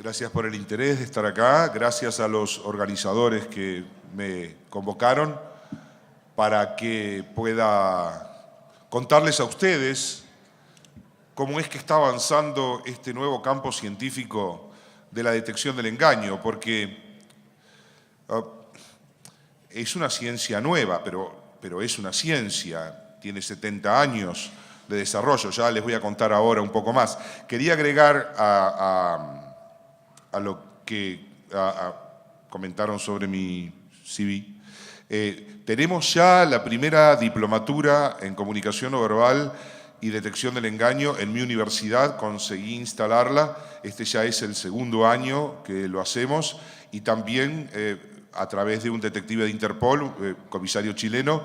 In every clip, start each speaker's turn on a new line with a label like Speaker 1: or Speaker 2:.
Speaker 1: Gracias por el interés de estar acá. Gracias a los organizadores que me convocaron para que pueda contarles a ustedes cómo es que está avanzando este nuevo campo científico de la detección del engaño, porque es una ciencia nueva, pero es una ciencia, tiene 70 años de desarrollo. Ya les voy a contar ahora un poco más. Quería agregar a lo que comentaron sobre mi CV. Tenemos ya la primera diplomatura en comunicación no verbal y detección del engaño en mi universidad. Conseguí instalarla. Este ya es el segundo año que lo hacemos, y también a través de un detective de Interpol, comisario chileno,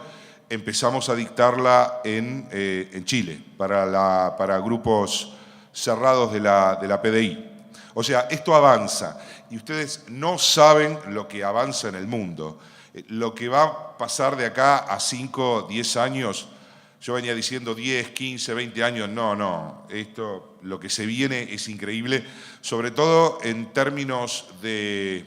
Speaker 1: empezamos a dictarla en Chile para grupos cerrados de la PDI. O sea, esto avanza y ustedes no saben lo que avanza en el mundo. Lo que va a pasar de acá a 5, 10 años, yo venía diciendo 10, 15, 20 años, no. Esto, lo que se viene es increíble, sobre todo en términos de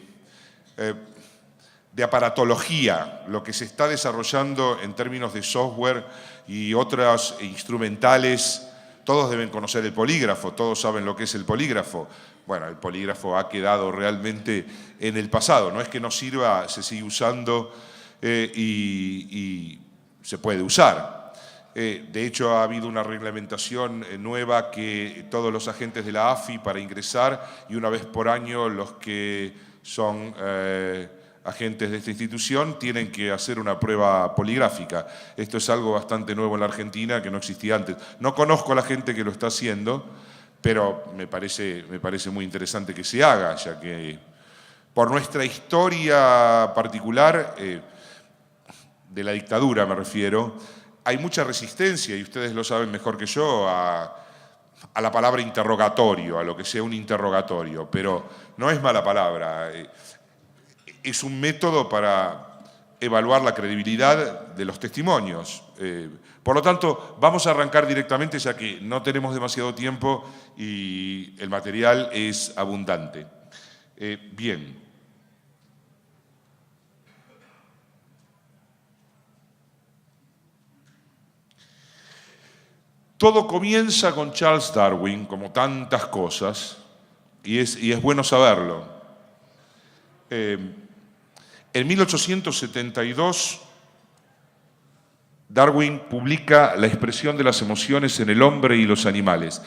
Speaker 1: aparatología, lo que se está desarrollando en términos de software y otras instrumentales. Todos deben conocer el polígrafo, todos saben lo que es el polígrafo. Bueno, el polígrafo ha quedado realmente en el pasado, no es que no sirva, se sigue usando y se puede usar. De hecho, ha habido una reglamentación nueva que todos los agentes de la AFI para ingresar, y una vez por año los que son agentes de esta institución tienen que hacer una prueba poligráfica. Esto es algo bastante nuevo en la Argentina, que no existía antes. No conozco a la gente que lo está haciendo, pero me parece muy interesante que se haga, ya que por nuestra historia particular, de la dictadura me refiero, hay mucha resistencia, y ustedes lo saben mejor que yo, a la palabra interrogatorio, a lo que sea un interrogatorio, pero no es mala palabra. Es un método para evaluar la credibilidad de los testimonios. Por lo tanto, vamos a arrancar directamente, ya que no tenemos demasiado tiempo y el material es abundante. Bien. Todo comienza con Charles Darwin, como tantas cosas, y es bueno saberlo. En 1872, Darwin publica La expresión de las emociones en el hombre y los animales,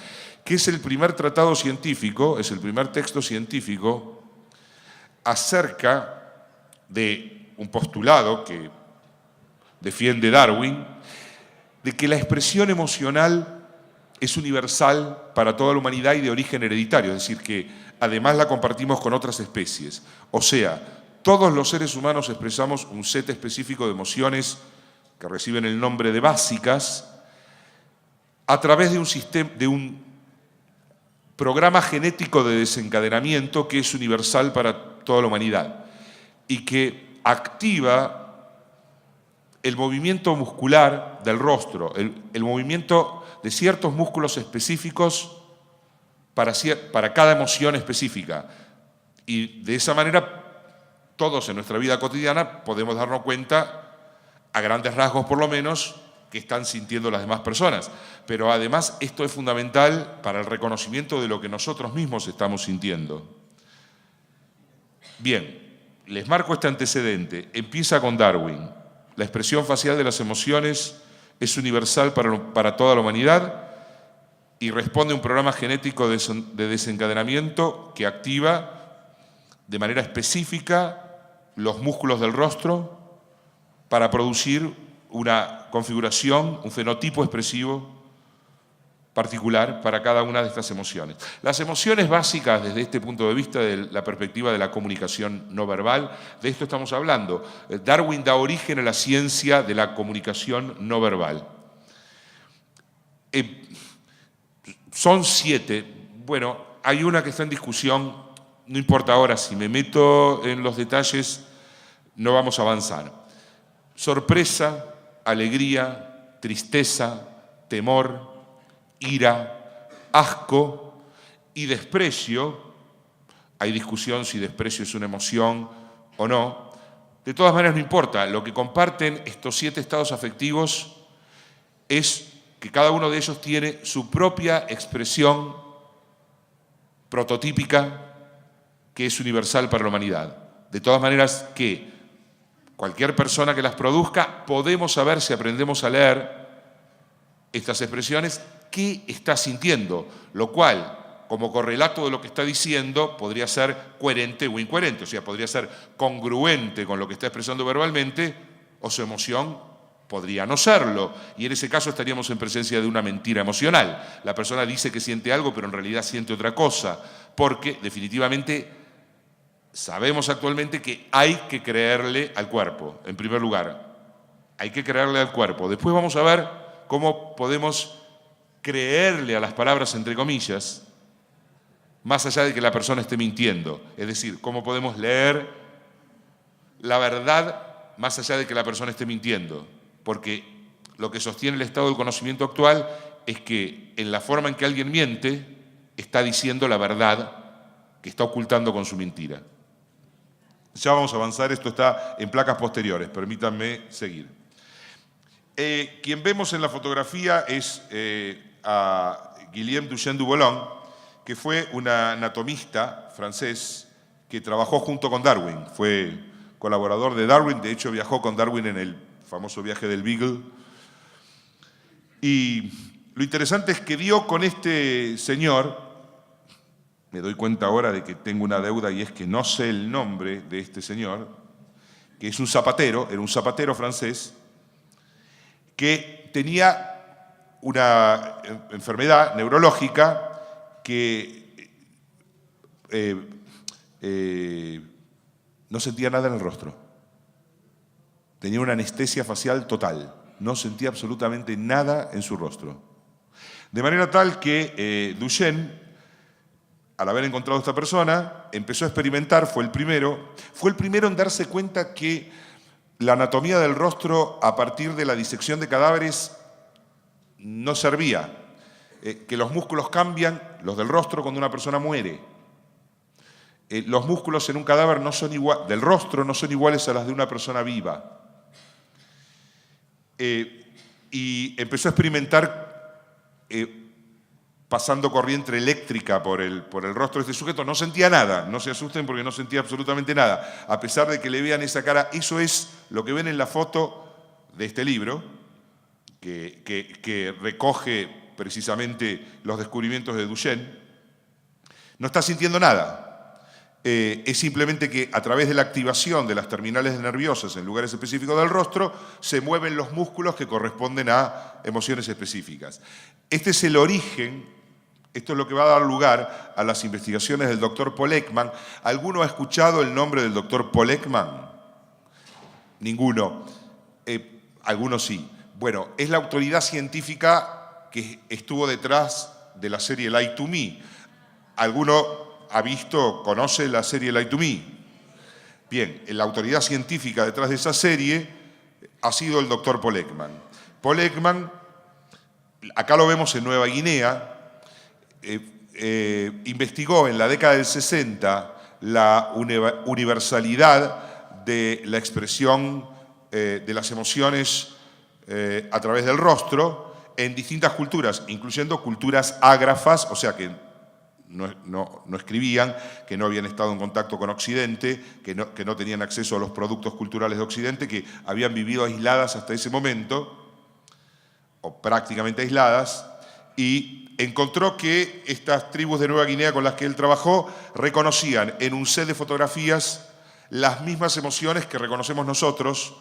Speaker 1: que es el primer tratado científico, es el primer texto científico acerca de un postulado que defiende Darwin, de que la expresión emocional es universal para toda la humanidad y de origen hereditario, es decir, que además la compartimos con otras especies. O sea, todos los seres humanos expresamos un set específico de emociones que reciben el nombre de básicas a través de un programa genético de desencadenamiento que es universal para toda la humanidad y que activa el movimiento muscular del rostro, el movimiento de ciertos músculos específicos para cada emoción específica. Y de esa manera, todos en nuestra vida cotidiana podemos darnos cuenta, a grandes rasgos por lo menos, que están sintiendo las demás personas. Pero además esto es fundamental para el reconocimiento de lo que nosotros mismos estamos sintiendo. Bien, les marco este antecedente. Empieza con Darwin. La expresión facial de las emociones es universal para toda la humanidad y responde a un programa genético de desencadenamiento que activa de manera específica los músculos del rostro para producir una configuración, un fenotipo expresivo particular para cada una de estas emociones. Las emociones básicas, desde este punto de vista de la perspectiva de la comunicación no verbal, de esto estamos hablando. Darwin da origen a la ciencia de la comunicación no verbal. Son 7. Bueno, hay una que está en discusión, no importa ahora, si me meto en los detalles, no vamos a avanzar. Sorpresa, alegría, tristeza, temor, ira, asco y desprecio hay discusión si desprecio es una emoción o no. De todas maneras no importa, lo que comparten estos 7 estados afectivos es que cada uno de ellos tiene su propia expresión prototípica que es universal para la humanidad. De todas maneras que cualquier persona que las produzca, podemos saber si aprendemos a leer estas expresiones qué está sintiendo, lo cual, como correlato de lo que está diciendo, podría ser coherente o incoherente, o sea, podría ser congruente con lo que está expresando verbalmente, o su emoción podría no serlo, y en ese caso estaríamos en presencia de una mentira emocional. La persona dice que siente algo, pero en realidad siente otra cosa, porque definitivamente sabemos actualmente que hay que creerle al cuerpo, en primer lugar. Hay que creerle al cuerpo. Después vamos a ver cómo podemos creerle a las palabras, entre comillas, más allá de que la persona esté mintiendo. Es decir, cómo podemos leer la verdad más allá de que la persona esté mintiendo. Porque lo que sostiene el estado del conocimiento actual es que en la forma en que alguien miente, está diciendo la verdad que está ocultando con su mentira. Ya vamos a avanzar, esto está en placas posteriores, permítanme seguir. Quien vemos en la fotografía es a Guillaume Duchenne du Boulogne, que fue un anatomista francés que trabajó junto con Darwin, fue colaborador de Darwin, de hecho viajó con Darwin en el famoso viaje del Beagle. Y lo interesante es que dio con este señor, me doy cuenta ahora de que tengo una deuda y es que no sé el nombre de este señor, que es un zapatero, era un zapatero francés, que tenía una enfermedad neurológica que no sentía nada en el rostro. Tenía una anestesia facial total, no sentía absolutamente nada en su rostro. De manera tal que Duchenne, al haber encontrado a esta persona, empezó a experimentar, fue el primero en darse cuenta que la anatomía del rostro a partir de la disección de cadáveres no servía, que los músculos cambian, los del rostro, cuando una persona muere. Los músculos en un cadáver del rostro no son iguales a los de una persona viva. Y empezó a experimentar pasando corriente eléctrica por el rostro de este sujeto. No sentía nada, no se asusten porque no sentía absolutamente nada, a pesar de que le vean esa cara. Eso es lo que ven en la foto de este libro, que recoge precisamente los descubrimientos de Duchenne. No está sintiendo nada. Es simplemente que a través de la activación de las terminales nerviosas en lugares específicos del rostro se mueven los músculos que corresponden a emociones específicas. Este es el origen, esto es lo que va a dar lugar a las investigaciones del doctor Paul Ekman. ¿Alguno ha escuchado el nombre del doctor Paul Ekman? Ninguno. Algunos sí. Bueno, es la autoridad científica que estuvo detrás de la serie Lie to Me. ¿Alguno ha visto, conoce la serie Lie to Me? Bien, la autoridad científica detrás de esa serie ha sido el doctor Paul Ekman. Paul Ekman, acá lo vemos en Nueva Guinea, investigó en la década del 60 la universalidad de la expresión de las emociones a través del rostro en distintas culturas, incluyendo culturas ágrafas, o sea que no escribían, que no habían estado en contacto con Occidente, que no tenían acceso a los productos culturales de Occidente, que habían vivido aisladas hasta ese momento, o prácticamente aisladas, y encontró que estas tribus de Nueva Guinea con las que él trabajó reconocían en un set de fotografías las mismas emociones que reconocemos nosotros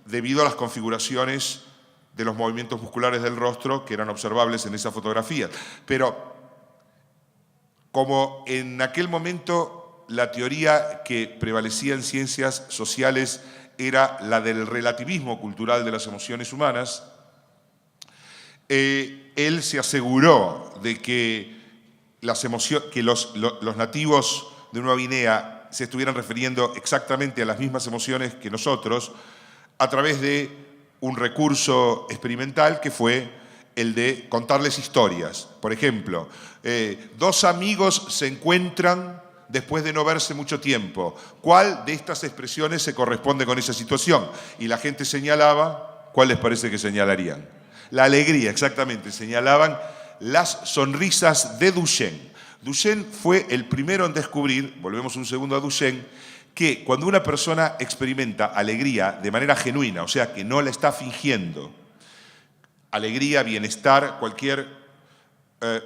Speaker 1: debido a las configuraciones de los movimientos musculares del rostro que eran observables en esa fotografía. Pero como en aquel momento la teoría que prevalecía en ciencias sociales era la del relativismo cultural de las emociones humanas, él se aseguró de que los nativos de Nueva Guinea se estuvieran refiriendo exactamente a las mismas emociones que nosotros a través de un recurso experimental que fue el de contarles historias. Por ejemplo, dos amigos se encuentran después de no verse mucho tiempo. ¿Cuál de estas expresiones se corresponde con esa situación? Y la gente señalaba, ¿cuál les parece que señalarían? La alegría, exactamente. Señalaban las sonrisas de Duchenne. Duchenne fue el primero en descubrir, volvemos un segundo a Duchenne, que cuando una persona experimenta alegría de manera genuina, o sea, que no la está fingiendo, alegría, bienestar, cualquier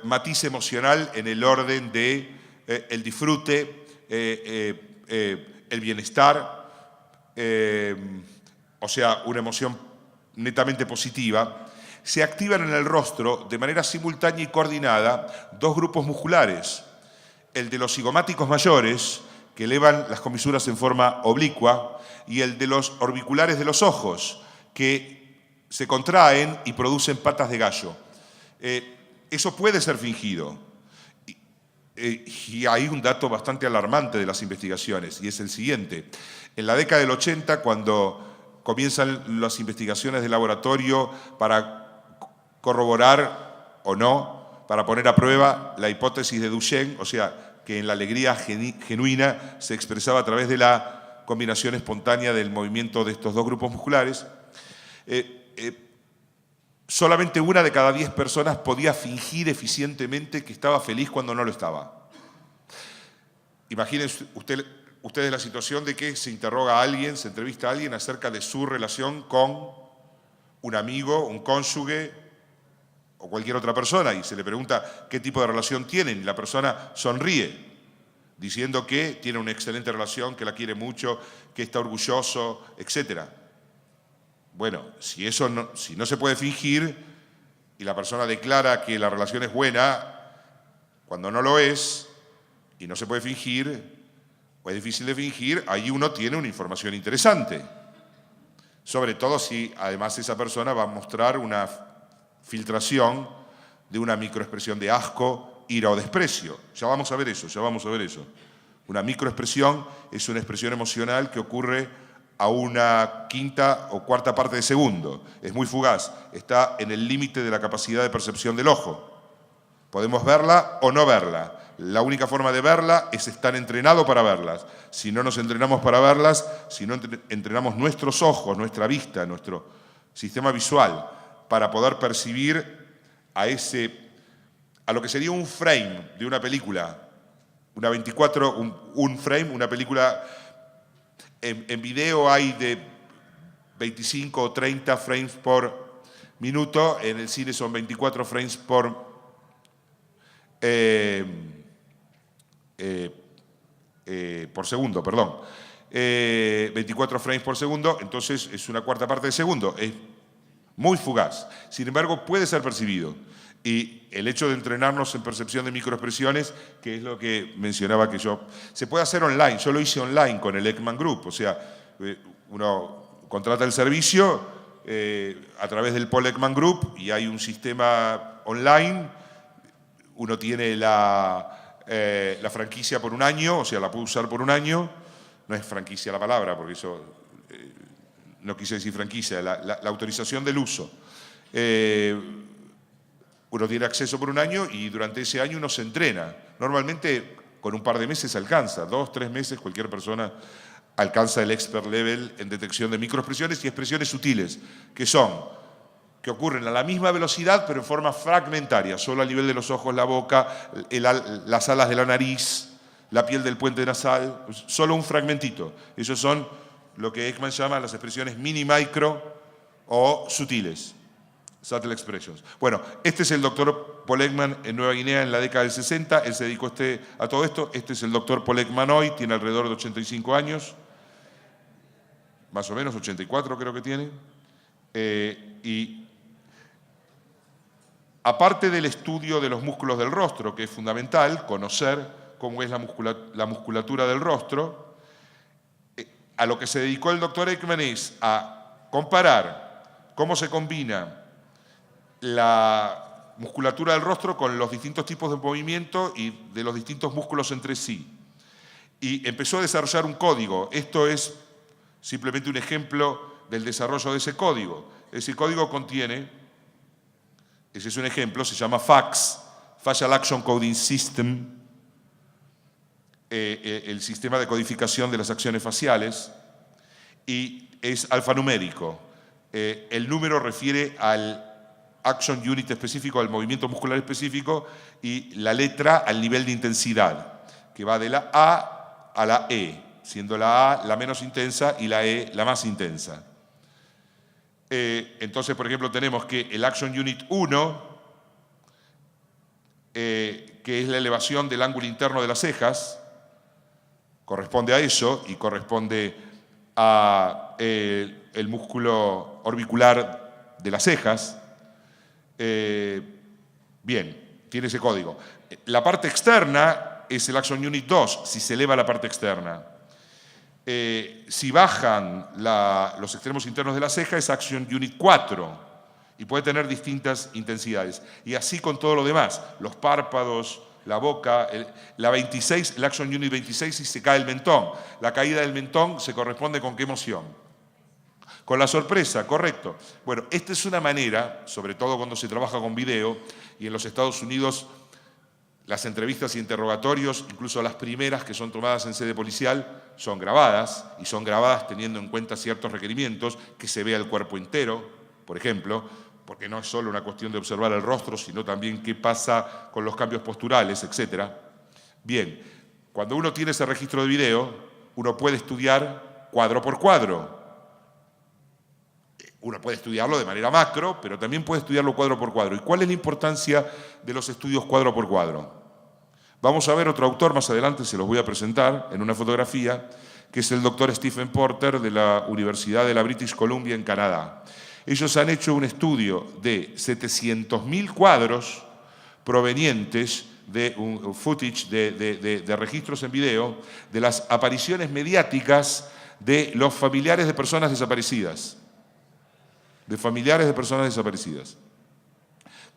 Speaker 1: matiz emocional en el orden de el disfrute, el bienestar, o sea, una emoción netamente positiva, se activan en el rostro de manera simultánea y coordinada dos grupos musculares, el de los cigomáticos mayores, que elevan las comisuras en forma oblicua, y el de los orbiculares de los ojos, que se contraen y producen patas de gallo. Eso puede ser fingido. Y hay un dato bastante alarmante de las investigaciones, y es el siguiente. En la década del 80, cuando comienzan las investigaciones de laboratorio para corroborar o no, para poner a prueba la hipótesis de Duchenne, o sea, que en la alegría genuina se expresaba a través de la combinación espontánea del movimiento de estos dos grupos musculares, solamente una de cada 10 personas podía fingir eficientemente que estaba feliz cuando no lo estaba. Imagínense ustedes la situación de que se interroga a alguien, se entrevista a alguien acerca de su relación con un amigo, un cónyuge o cualquier otra persona, y se le pregunta qué tipo de relación tienen, y la persona sonríe, diciendo que tiene una excelente relación, que la quiere mucho, que está orgulloso, etc. Bueno, si no se puede fingir y la persona declara que la relación es buena cuando no lo es y no se puede fingir o es difícil de fingir, ahí uno tiene una información interesante. Sobre todo si además esa persona va a mostrar una filtración de una microexpresión de asco, ira o desprecio. Ya vamos a ver eso. Una microexpresión es una expresión emocional que ocurre a una quinta o cuarta parte de segundo. Es muy fugaz, está en el límite de la capacidad de percepción del ojo. Podemos verla o no verla. La única forma de verla es estar entrenado para verlas. Si no nos entrenamos para verlas, si no entrenamos nuestros ojos, nuestra vista, nuestro sistema visual, para poder percibir a lo que sería un frame de una película, un frame, una película. En video hay de 25 o 30 frames por minuto, en el cine son 24 frames por segundo, perdón. 24 frames por segundo, entonces es una cuarta parte de segundo. Es muy fugaz. Sin embargo, puede ser percibido. Y el hecho de entrenarnos en percepción de microexpresiones, que es lo que mencionaba se puede hacer online. Yo lo hice online con el Ekman Group. O sea, uno contrata el servicio a través del Paul Ekman Group y hay un sistema online. Uno tiene la franquicia por un año, o sea, la puede usar por un año. No es franquicia la palabra, porque eso no quise decir franquicia, la autorización del uso. Uno tiene acceso por un año y durante ese año uno se entrena. Normalmente con un par de meses alcanza, 2, 3 meses, cualquier persona alcanza el expert level en detección de microexpresiones y expresiones sutiles, que ocurren a la misma velocidad pero en forma fragmentaria, solo a nivel de los ojos, la boca, las alas de la nariz, la piel del puente nasal, solo un fragmentito. Esos son lo que Ekman llama las expresiones mini, micro o sutiles. Subtle expressions. Bueno, este es el doctor Paul Ekman en Nueva Guinea en la década del 60. Él se dedicó a todo esto. Este es el doctor Paul Ekman hoy, tiene alrededor de 85 años. Más o menos, 84 creo que tiene. Y aparte del estudio de los músculos del rostro, que es fundamental, conocer cómo es la musculatura del rostro, a lo que se dedicó el doctor Ekman es a comparar cómo se combina la musculatura del rostro con los distintos tipos de movimiento y de los distintos músculos entre sí. Y empezó a desarrollar un código. Esto es simplemente un ejemplo del desarrollo de ese código. Ese código contiene, ese es un ejemplo, se llama FACS, Facial Action Coding System, el sistema de codificación de las acciones faciales, y es alfanumérico. El número refiere al action unit específico, al movimiento muscular específico, y la letra al nivel de intensidad, que va de la A a la E, siendo la A la menos intensa y la E la más intensa. Entonces, por ejemplo, tenemos que el action unit 1, que es la elevación del ángulo interno de las cejas, corresponde a eso y corresponde a el músculo orbicular de las cejas. Bien, tiene ese código. La parte externa es el action unit 2, si se eleva la parte externa. Si bajan los extremos internos de la ceja es action unit 4 y puede tener distintas intensidades. Y así con todo lo demás, los párpados, la boca, la 26, el action unit 26 si se cae el mentón. La caída del mentón se corresponde con qué emoción. Con la sorpresa, correcto. Bueno, esta es una manera, sobre todo cuando se trabaja con video, y en los Estados Unidos las entrevistas y interrogatorios, incluso las primeras que son tomadas en sede policial, son grabadas, y son grabadas teniendo en cuenta ciertos requerimientos, que se vea el cuerpo entero, por ejemplo, porque no es solo una cuestión de observar el rostro, sino también qué pasa con los cambios posturales, etc. Bien, cuando uno tiene ese registro de video, uno puede estudiar cuadro por cuadro. Uno puede estudiarlo de manera macro, pero también puede estudiarlo cuadro por cuadro. ¿Y cuál es la importancia de los estudios cuadro por cuadro? Vamos a ver otro autor más adelante, se los voy a presentar en una fotografía, que es el doctor Stephen Porter de la Universidad de la British Columbia en Canadá. Ellos han hecho un estudio de 700.000 cuadros provenientes de un footage de registros en video de las apariciones mediáticas de los familiares de personas desaparecidas.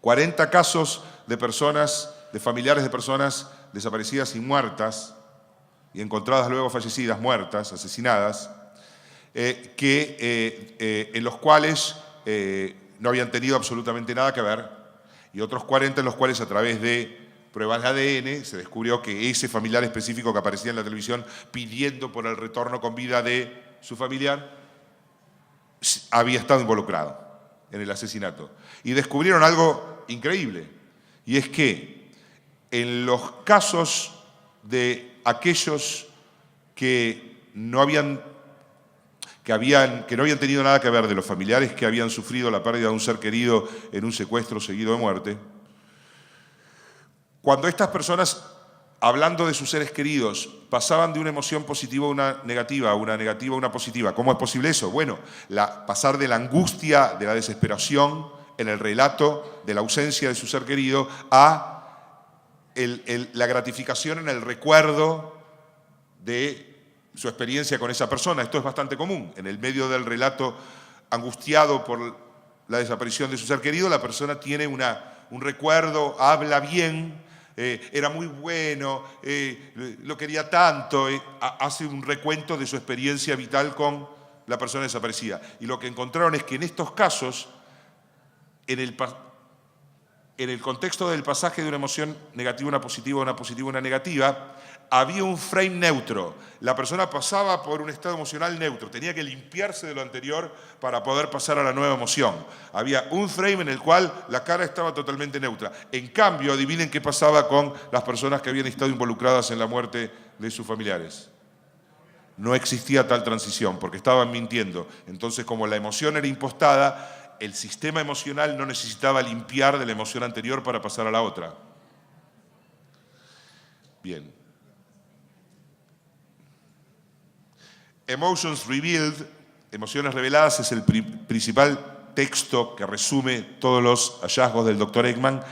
Speaker 1: 40 casos de familiares de personas desaparecidas y muertas, y encontradas luego fallecidas, muertas, asesinadas, en los cuales no habían tenido absolutamente nada que ver, y otros 40 en los cuales a través de pruebas de ADN se descubrió que ese familiar específico que aparecía en la televisión pidiendo por el retorno con vida de su familiar había estado involucrado en el asesinato. Y descubrieron algo increíble, y es que en los casos de aquellos que no habían tenido nada que ver, de los familiares que habían sufrido la pérdida de un ser querido en un secuestro seguido de muerte, cuando estas personas, hablando de sus seres queridos, pasaban de una emoción positiva a una negativa a una positiva. ¿Cómo es posible eso? Bueno, pasar de la angustia, de la desesperación en el relato de la ausencia de su ser querido a la gratificación en el recuerdo de su experiencia con esa persona. Esto es bastante común. En el medio del relato angustiado por la desaparición de su ser querido, la persona tiene un recuerdo, habla bien, era muy bueno, lo quería tanto, hace un recuento de su experiencia vital con la persona desaparecida. Y lo que encontraron es que en estos casos, en el contexto del pasaje de una emoción negativa a una positiva, una negativa, había un frame neutro. La persona pasaba por un estado emocional neutro, tenía que limpiarse de lo anterior para poder pasar a la nueva emoción. Había un frame en el cual la cara estaba totalmente neutra. En cambio, adivinen qué pasaba con las personas que habían estado involucradas en la muerte de sus familiares. No existía tal transición, porque estaban mintiendo. Entonces, como la emoción era impostada, el sistema emocional no necesitaba limpiar de la emoción anterior para pasar a la otra. Bien. Emotions Revealed, Emociones Reveladas, es el principal texto que resume todos los hallazgos del Dr. Ekman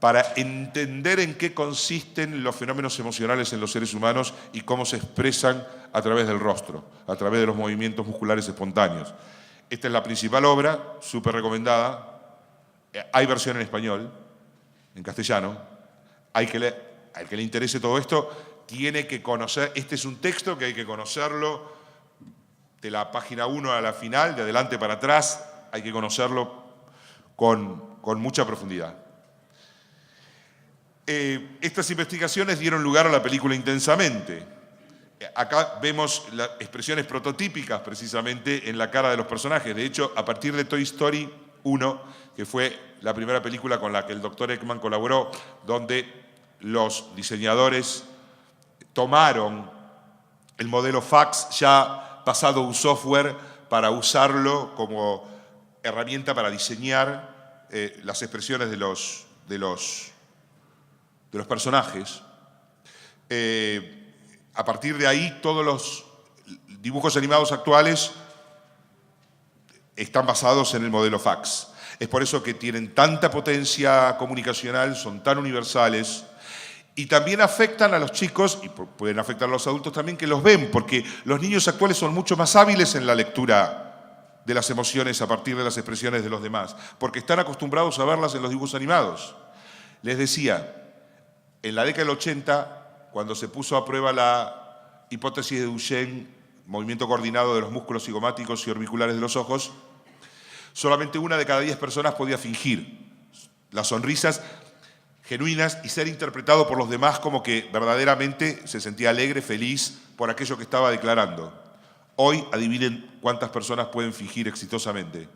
Speaker 1: para entender en qué consisten los fenómenos emocionales en los seres humanos y cómo se expresan a través del rostro, a través de los movimientos musculares espontáneos. Esta es la principal obra, súper recomendada. Hay versión en español, en castellano. Al que le interese todo esto, tiene que conocer. Este es un texto que hay que conocerlo de la página 1 a la final, de adelante para atrás. Hay que conocerlo con mucha profundidad. Estas investigaciones dieron lugar a la película Intensamente. Acá vemos las expresiones prototípicas precisamente en la cara de los personajes. De hecho, a partir de Toy Story 1, que fue la primera película con la que el Dr. Eggman colaboró, donde los diseñadores tomaron el modelo fax ya pasado a un software para usarlo como herramienta para diseñar las expresiones de los personajes. A partir de ahí, todos los dibujos animados actuales están basados en el modelo fax. Es por eso que tienen tanta potencia comunicacional, son tan universales y también afectan a los chicos, y pueden afectar a los adultos también, que los ven, porque los niños actuales son mucho más hábiles en la lectura de las emociones a partir de las expresiones de los demás, porque están acostumbrados a verlas en los dibujos animados. Les decía, en la década del 80, cuando se puso a prueba la hipótesis de Duchenne, movimiento coordinado de los músculos cigomáticos y orbiculares de los ojos, solamente 1 de cada 10 personas podía fingir las sonrisas genuinas y ser interpretado por los demás como que verdaderamente se sentía alegre, feliz por aquello que estaba declarando. Hoy, adivinen cuántas personas pueden fingir exitosamente.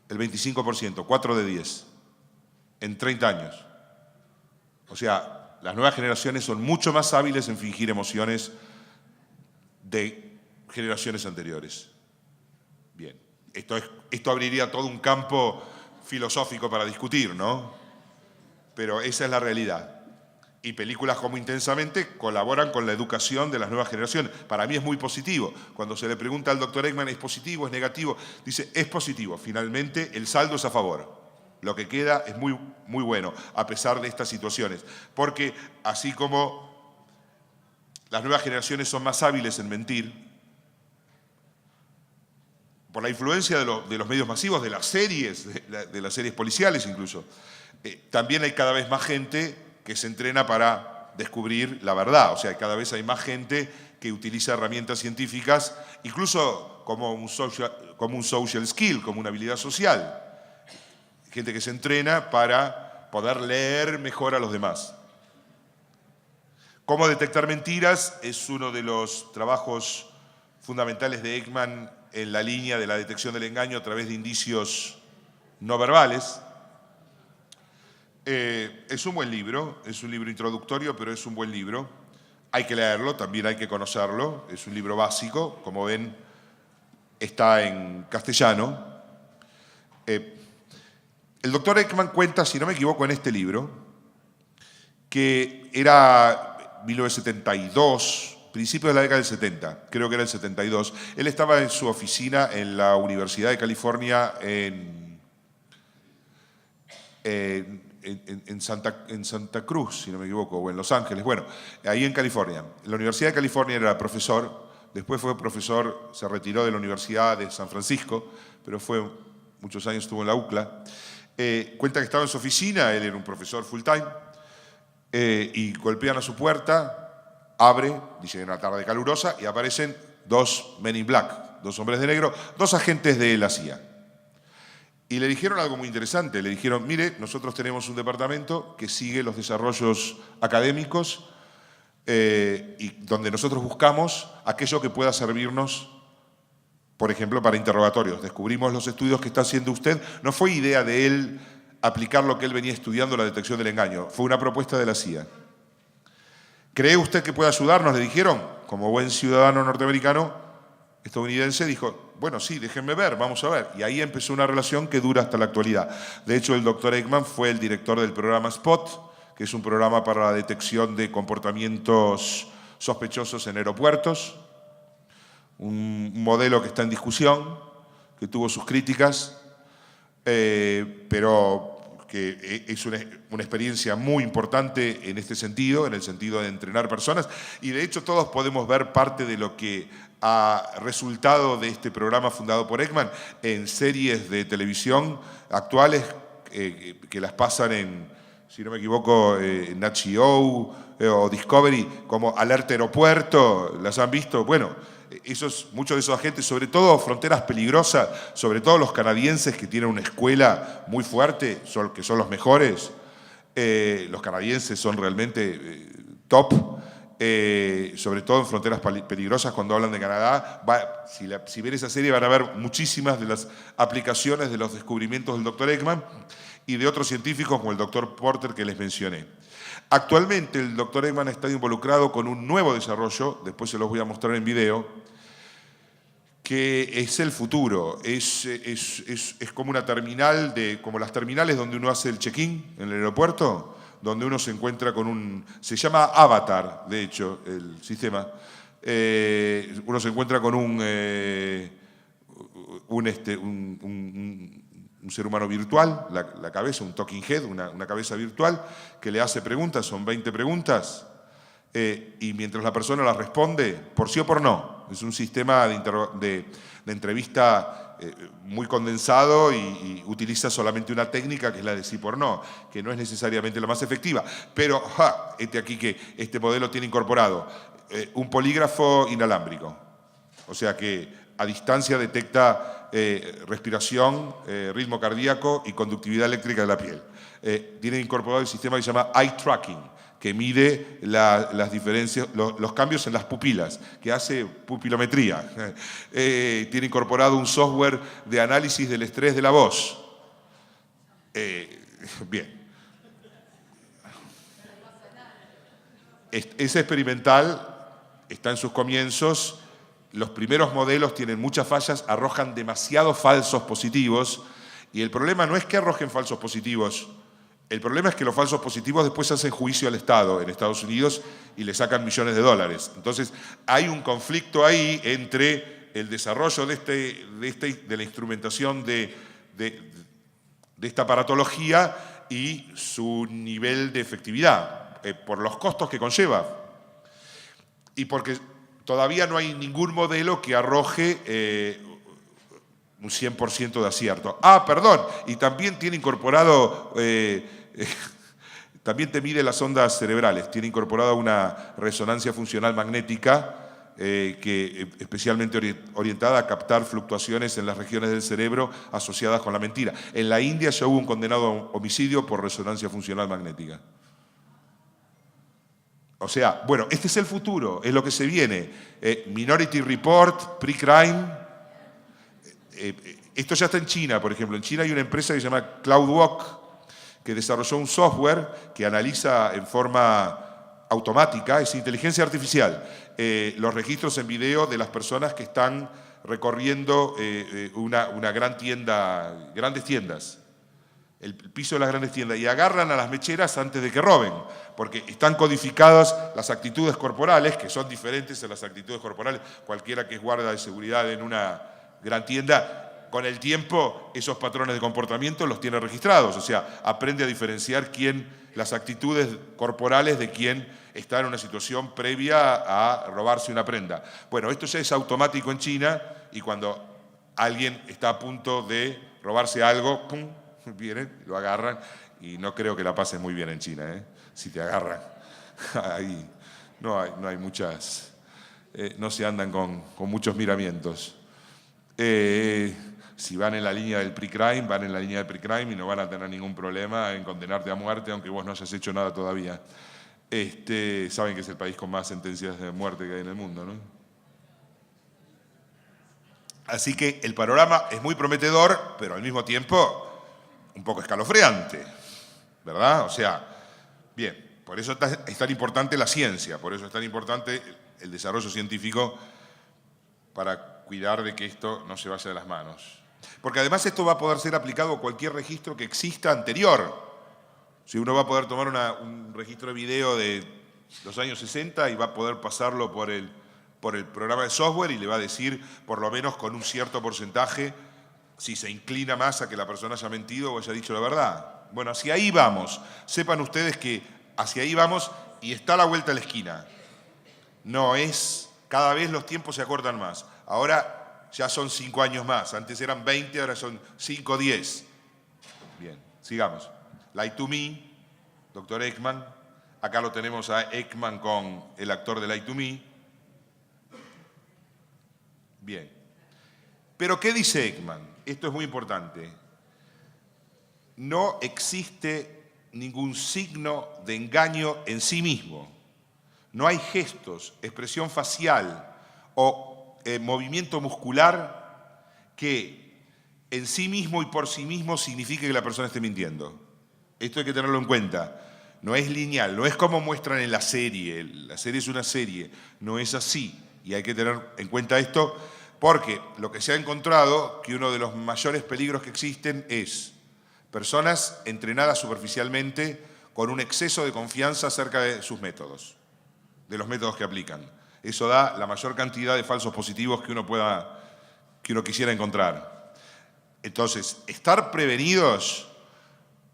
Speaker 1: El 25%, 4 de 10, en 30 años. O sea, las nuevas generaciones son mucho más hábiles en fingir emociones de generaciones anteriores. Bien, esto abriría todo un campo filosófico para discutir, ¿no? Pero esa es la realidad. Y películas como Intensamente colaboran con la educación de las nuevas generaciones. Para mí es muy positivo. Cuando se le pregunta al Dr. Eggman, ¿es positivo, es negativo? Dice, es positivo. Finalmente, el saldo es a favor. Lo que queda es muy, muy bueno, a pesar de estas situaciones. Porque así como las nuevas generaciones son más hábiles en mentir, por la influencia de los medios masivos, de las series, de las series policiales incluso, también hay cada vez más gente que se entrena para descubrir la verdad. O sea, cada vez hay más gente que utiliza herramientas científicas, incluso como un social skill, como una habilidad social. Gente que se entrena para poder leer mejor a los demás. Cómo detectar mentiras es uno de los trabajos fundamentales de Eggman en la línea de la detección del engaño a través de indicios no verbales. Es un buen libro, es un libro introductorio, pero es un buen libro. Hay que leerlo, también hay que conocerlo. Es un libro básico, como ven, está en castellano. El doctor Eggman cuenta, si no me equivoco, en este libro, que era 1972, principios de la década del 70, creo que era el 72. Él estaba en su oficina en la Universidad de California en Santa Cruz, si no me equivoco, o en Los Ángeles, bueno, ahí en California. En la Universidad de California era profesor, después fue profesor, se retiró de la Universidad de San Francisco, pero muchos años estuvo en la UCLA. Cuenta que estaba en su oficina, él era un profesor full time, y golpean a su puerta, abre, dice que era una tarde calurosa, y aparecen 2 Men in Black, 2 hombres de negro, 2 agentes de la CIA. Y le dijeron algo muy interesante, le dijeron, mire, nosotros tenemos un departamento que sigue los desarrollos académicos y donde nosotros buscamos aquello que pueda servirnos, por ejemplo, para interrogatorios. Descubrimos los estudios que está haciendo usted. No fue idea de él aplicar lo que él venía estudiando, la detección del engaño. Fue una propuesta de la CIA. ¿Cree usted que puede ayudarnos?, le dijeron. Como buen ciudadano norteamericano, estadounidense, dijo, bueno, sí, déjenme ver, vamos a ver. Y ahí empezó una relación que dura hasta la actualidad. De hecho, el Dr. Eggman fue el director del programa SPOT, que es un programa para la detección de comportamientos sospechosos en aeropuertos. Un modelo que está en discusión, que tuvo sus críticas, pero que es una experiencia muy importante en este sentido, en el sentido de entrenar personas, y de hecho todos podemos ver parte de lo que ha resultado de este programa fundado por Eggman en series de televisión actuales que las pasan en, si no me equivoco, Nat Geo o Discovery, como Alerta Aeropuerto, ¿las han visto? Bueno, muchos de esos agentes, sobre todo fronteras peligrosas, sobre todo los canadienses que tienen una escuela muy fuerte, que son los mejores, los canadienses son realmente top, sobre todo en fronteras peligrosas cuando hablan de Canadá. Si ven esa serie van a ver muchísimas de las aplicaciones de los descubrimientos del Dr. Ekman y de otros científicos como el Dr. Porter que les mencioné. Actualmente el Dr. Ekman está involucrado con un nuevo desarrollo, después se los voy a mostrar en video, que es el futuro. Es como una terminal, como las terminales donde uno hace el check-in en el aeropuerto, donde uno se encuentra con se llama Avatar, de hecho, el sistema. Uno se encuentra con un ser humano virtual, la cabeza, un talking head, una cabeza virtual, que le hace preguntas, son 20 preguntas, y mientras la persona las responde, por sí o por no. Es un sistema de entrevista muy condensado y utiliza solamente una técnica que es la de sí por no, que no es necesariamente la más efectiva. Pero aquí que este modelo tiene incorporado un polígrafo inalámbrico. O sea que a distancia detecta respiración, ritmo cardíaco y conductividad eléctrica de la piel. Tiene incorporado el sistema que se llama eye tracking, que mide las diferencias, los cambios en las pupilas, que hace pupilometría. Tiene incorporado un software de análisis del estrés de la voz. Bien. Es experimental, está en sus comienzos. Los primeros modelos tienen muchas fallas, arrojan demasiados falsos positivos. Y el problema no es que arrojen falsos positivos. El problema es que los falsos positivos después hacen juicio al Estado en Estados Unidos y le sacan millones de dólares. Entonces, hay un conflicto ahí entre el desarrollo de la instrumentación de esta aparatología y su nivel de efectividad, por los costos que conlleva. Y porque todavía no hay ningún modelo que arroje un 100% de acierto. Perdón, y también tiene incorporado, también te mide las ondas cerebrales, tiene incorporada una resonancia funcional magnética que especialmente orientada a captar fluctuaciones en las regiones del cerebro asociadas con la mentira. En la India ya hubo un condenado a homicidio por resonancia funcional magnética. O sea, este es el futuro, es lo que se viene. Minority Report, pre-crime. Esto ya está en China, por ejemplo. En China hay una empresa que se llama CloudWalk, que desarrolló un software que analiza en forma automática, es inteligencia artificial, los registros en video de las personas que están recorriendo una gran tienda, grandes tiendas, el piso de las grandes tiendas, y agarran a las mecheras antes de que roben, porque están codificadas las actitudes corporales, que son diferentes a las actitudes corporales. Cualquiera que es guardia de seguridad en una gran tienda, con el tiempo esos patrones de comportamiento los tiene registrados, o sea, aprende a diferenciar las actitudes corporales de quien está en una situación previa a robarse una prenda. Bueno, esto ya es automático en China, y cuando alguien está a punto de robarse algo, ¡pum!, vienen, lo agarran, y no creo que la pases muy bien en China, si te agarran. Ahí no hay muchas, no se andan con muchos miramientos. Si van en la línea del pre-crime, van en la línea del pre-crime y no van a tener ningún problema en condenarte a muerte, aunque vos no hayas hecho nada todavía. Saben que es el país con más sentencias de muerte que hay en el mundo, ¿no? Así que el panorama es muy prometedor, pero al mismo tiempo un poco escalofriante, ¿verdad? O sea, bien, por eso es tan importante la ciencia, por eso es tan importante el desarrollo científico para cuidar de que esto no se vaya de las manos. Porque además esto va a poder ser aplicado a cualquier registro que exista anterior. Si uno va a poder tomar un registro de video de los años 60 y va a poder pasarlo por el programa de software y le va a decir, por lo menos con un cierto porcentaje, si se inclina más a que la persona haya mentido o haya dicho la verdad. Bueno, hacia ahí vamos. Sepan ustedes que hacia ahí vamos y está a la vuelta de la esquina. Cada vez los tiempos se acortan más. Ahora ya son 5 años más. Antes eran 20, ahora son 5 o 10. Bien, sigamos. Lie to Me, Dr. Ekman. Acá lo tenemos a Ekman con el actor de Lie to Me. Bien. Pero ¿qué dice Ekman? Esto es muy importante. No existe ningún signo de engaño en sí mismo. No hay gestos, expresión facial o movimiento muscular que en sí mismo y por sí mismo signifique que la persona esté mintiendo. Esto hay que tenerlo en cuenta. No es lineal, no es como muestran en la serie. La serie es una serie, no es así. Y hay que tener en cuenta esto porque lo que se ha encontrado, que uno de los mayores peligros que existen es personas entrenadas superficialmente con un exceso de confianza acerca de sus métodos, de los métodos que aplican. Eso da la mayor cantidad de falsos positivos que uno quisiera encontrar. Entonces, estar prevenidos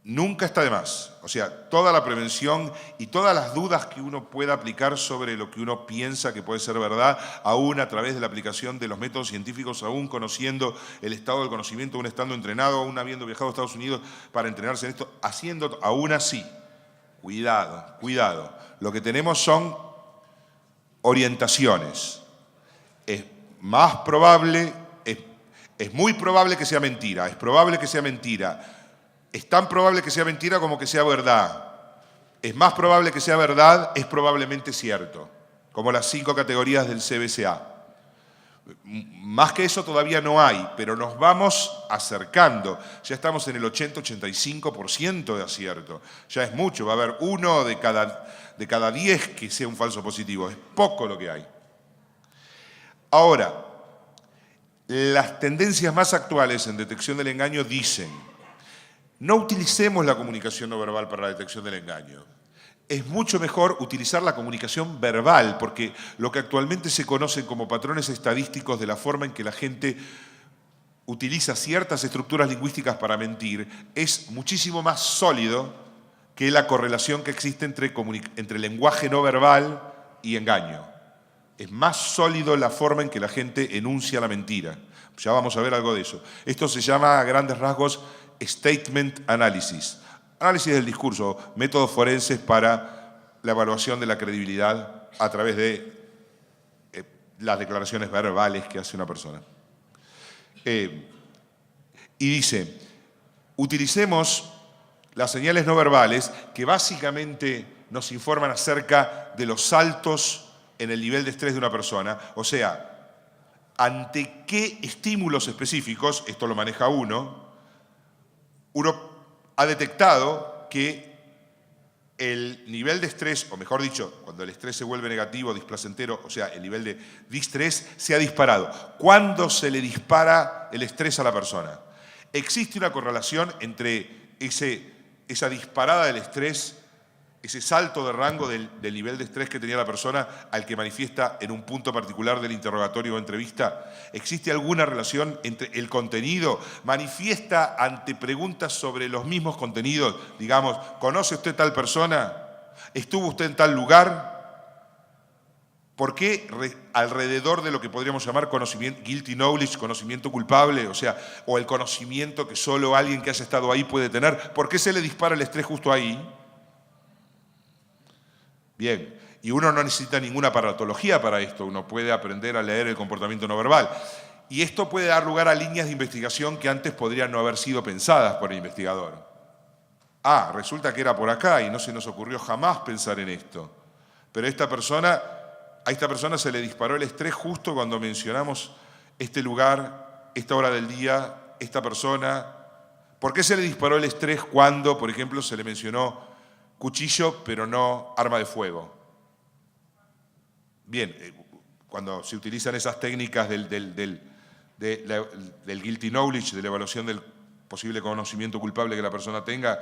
Speaker 1: nunca está de más. O sea, toda la prevención y todas las dudas que uno pueda aplicar sobre lo que uno piensa que puede ser verdad, aún a través de la aplicación de los métodos científicos, aún conociendo el estado del conocimiento, aún estando entrenado, aún habiendo viajado a Estados Unidos para entrenarse en esto, haciendo aún así. Cuidado, cuidado. Lo que tenemos son orientaciones. Es más probable, es muy probable que sea mentira, es probable que sea mentira. Es tan probable que sea mentira como que sea verdad. Es más probable que sea verdad, es probablemente cierto. Como las 5 categorías del CBCA. Más que eso todavía no hay, pero nos vamos acercando. Ya estamos en el 80-85% de acierto. Ya es mucho, va a haber 1 de cada 10 que sea un falso positivo. Es poco lo que hay. Ahora, las tendencias más actuales en detección del engaño dicen: no utilicemos la comunicación no verbal para la detección del engaño. Es mucho mejor utilizar la comunicación verbal, porque lo que actualmente se conocen como patrones estadísticos de la forma en que la gente utiliza ciertas estructuras lingüísticas para mentir es muchísimo más sólido que la correlación que existe entre lenguaje no verbal y engaño. Es más sólido la forma en que la gente enuncia la mentira. Ya vamos a ver algo de eso. Esto se llama a grandes rasgos statement analysis. Análisis del discurso, métodos forenses para la evaluación de la credibilidad a través de las declaraciones verbales que hace una persona. Y dice, utilicemos las señales no verbales que básicamente nos informan acerca de los saltos en el nivel de estrés de una persona, o sea, ante qué estímulos específicos, esto lo maneja uno ha detectado que el nivel de estrés, o mejor dicho, cuando el estrés se vuelve negativo, displacentero, o sea, el nivel de distrés se ha disparado. ¿Cuándo se le dispara el estrés a la persona? Existe una correlación entre esa disparada del estrés, ese salto de rango del nivel de estrés que tenía la persona al que manifiesta en un punto particular del interrogatorio o entrevista. ¿Existe alguna relación entre el contenido? ¿Manifiesta ante preguntas sobre los mismos contenidos? Digamos, ¿conoce usted tal persona? ¿Estuvo usted en tal lugar? ¿Por qué alrededor de lo que podríamos llamar conocimiento, guilty knowledge, conocimiento culpable, o el conocimiento que solo alguien que haya estado ahí puede tener? ¿Por qué se le dispara el estrés justo ahí? Bien, y uno no necesita ninguna aparatología para esto, uno puede aprender a leer el comportamiento no verbal. Y esto puede dar lugar a líneas de investigación que antes podrían no haber sido pensadas por el investigador. Ah, resulta que era por acá y no se nos ocurrió jamás pensar en esto. Pero a esta persona se le disparó el estrés justo cuando mencionamos este lugar, esta hora del día, esta persona. ¿Por qué se le disparó el estrés cuando, por ejemplo, se le mencionó cuchillo, pero no arma de fuego? Bien, cuando se utilizan esas técnicas del guilty knowledge, de la evaluación del posible conocimiento culpable que la persona tenga,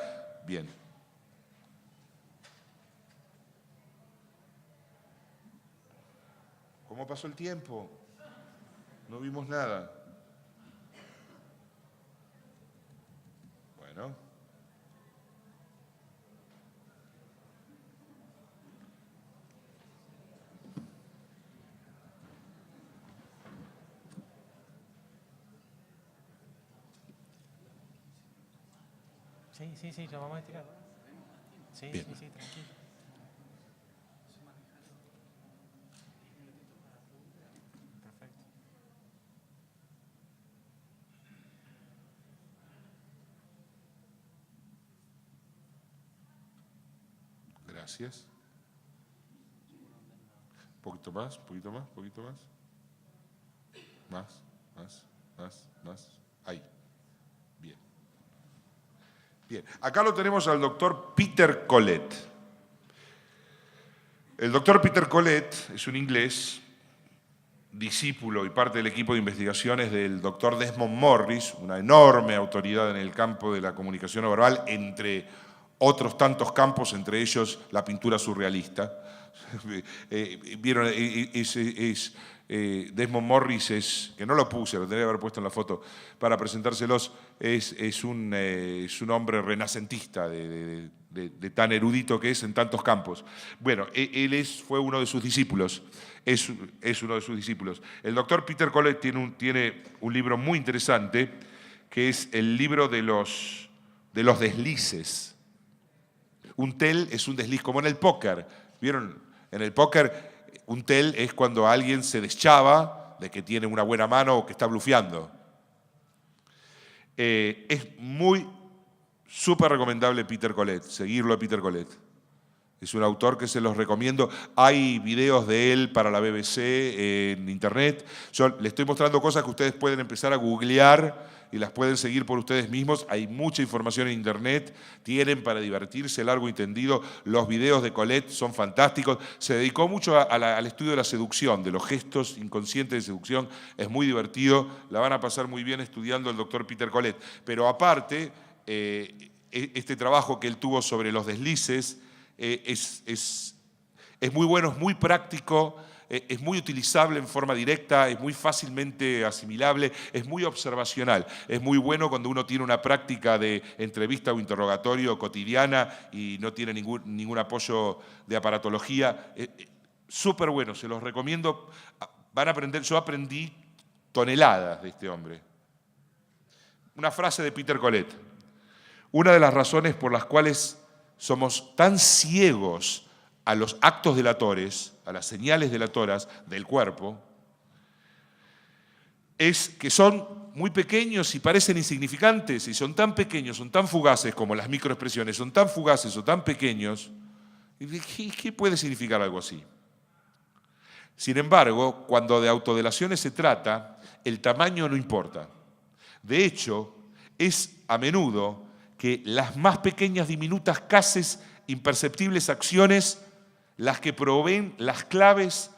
Speaker 1: bien. ¿Cómo pasó el tiempo? No vimos nada. Bueno.
Speaker 2: Sí, lo vamos a estirar. Sí,
Speaker 1: Bien.
Speaker 2: sí, tranquilo. Perfecto.
Speaker 1: Gracias. Un poquito más, un poquito más, un poquito más. Más, más, más, más. Ahí. Bien. Bien. Acá lo tenemos al doctor Peter Collett. El doctor Peter Collett es un inglés, discípulo y parte del equipo de investigaciones del doctor Desmond Morris, una enorme autoridad en el campo de la comunicación no verbal, entre otros tantos campos, entre ellos la pintura surrealista. Vieron, Desmond Morris es, que no lo puse, lo tendría que haber puesto en la foto para presentárselos, es un hombre renacentista de tan erudito que es en tantos campos. Bueno, él fue uno de sus discípulos, es uno de sus discípulos. El doctor Peter Collett tiene un libro muy interesante, que es el libro de los deslices. Un tell es un desliz, como en el póker. ¿Vieron? En el póker, un tell es cuando alguien se deschava de que tiene una buena mano o que está blufeando. Es súper recomendable Peter Collett, seguirlo a Peter Collett. Es un autor que se los recomiendo. Hay videos de él para la BBC en internet. Yo les estoy mostrando cosas que ustedes pueden empezar a googlear y las pueden seguir por ustedes mismos. Hay mucha información en internet. Tienen para divertirse largo y tendido. Los videos de Collett son fantásticos. Se dedicó mucho al estudio de la seducción, de los gestos inconscientes de seducción. Es muy divertido. La van a pasar muy bien estudiando el doctor Peter Collett. Pero aparte, este trabajo que él tuvo sobre los deslices es muy bueno, es muy práctico, es muy utilizable en forma directa, es muy fácilmente asimilable, es muy observacional. Es muy bueno cuando uno tiene una práctica de entrevista o interrogatorio cotidiana y no tiene ningún apoyo de aparatología. Súper bueno, se los recomiendo. Van a aprender, yo aprendí toneladas de este hombre. Una frase de Peter Collett. Una de las razones por las cuales somos tan ciegos a los actos delatores, a las señales delatoras del cuerpo, es que son muy pequeños y parecen insignificantes, y son tan pequeños, son tan fugaces como las microexpresiones, son tan fugaces o tan pequeños. ¿Qué puede significar algo así? Sin embargo, cuando de autodelaciones se trata, el tamaño no importa. De hecho, es a menudo que las más pequeñas, diminutas, casi imperceptibles acciones las que proveen las claves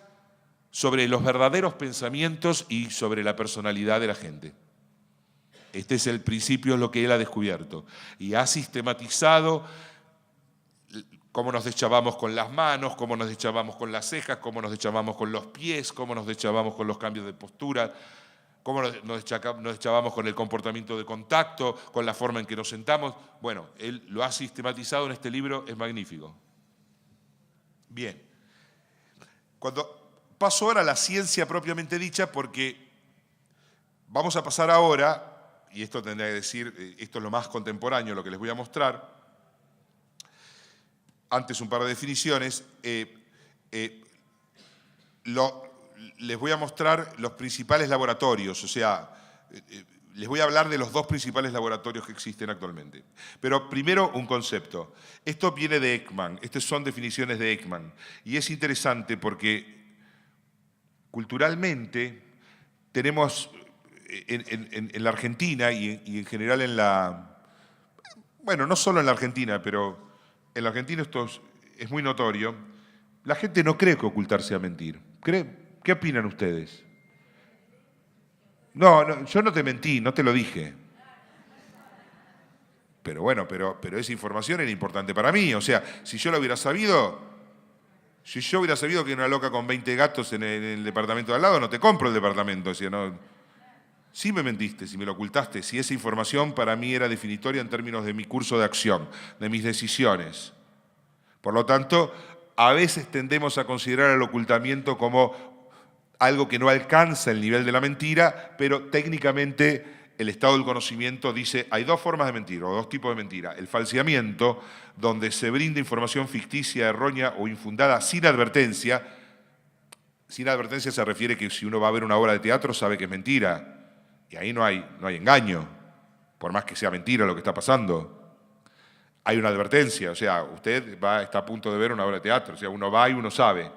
Speaker 1: sobre los verdaderos pensamientos y sobre la personalidad de la gente. Este es el principio, es lo que él ha descubierto. Y ha sistematizado cómo nos deschavamos con las manos, cómo nos deschavamos con las cejas, cómo nos deschavamos con los pies, cómo nos deschavamos con los cambios de postura, cómo nos deschavamos con el comportamiento de contacto, con la forma en que nos sentamos. Bueno, él lo ha sistematizado en este libro, es magnífico. Bien. Paso ahora a la ciencia propiamente dicha, porque vamos a pasar ahora, y esto tendría que decir, esto es lo más contemporáneo, lo que les voy a mostrar. Antes un par de definiciones. Les voy a mostrar los principales laboratorios, o sea, les voy a hablar de los dos principales laboratorios que existen actualmente. Pero primero un concepto. Esto viene de Ekman, estas son definiciones de Ekman. Y es interesante porque culturalmente tenemos en la Argentina y en general en bueno, no solo en la Argentina, pero en la Argentina esto es muy notorio, la gente no cree que ocultar sea mentir. ¿Qué opinan ustedes? No, yo no te mentí, no te lo dije. Pero bueno, pero esa información era importante para mí. O sea, si yo hubiera sabido que era una loca con 20 gatos en el departamento de al lado, no te compro el departamento. O sea, no, sí me mentiste, si me lo ocultaste, si esa información para mí era definitoria en términos de mi curso de acción, de mis decisiones. Por lo tanto, a veces tendemos a considerar el ocultamiento como algo que no alcanza el nivel de la mentira, pero técnicamente el estado del conocimiento dice hay dos formas de mentir o dos tipos de mentira. El falseamiento, donde se brinda información ficticia, errónea o infundada sin advertencia. Sin advertencia se refiere que si uno va a ver una obra de teatro sabe que es mentira y ahí no hay engaño, por más que sea mentira lo que está pasando. hay una advertencia, o sea, usted está a punto de ver una obra de teatro, o sea, uno va y uno sabe.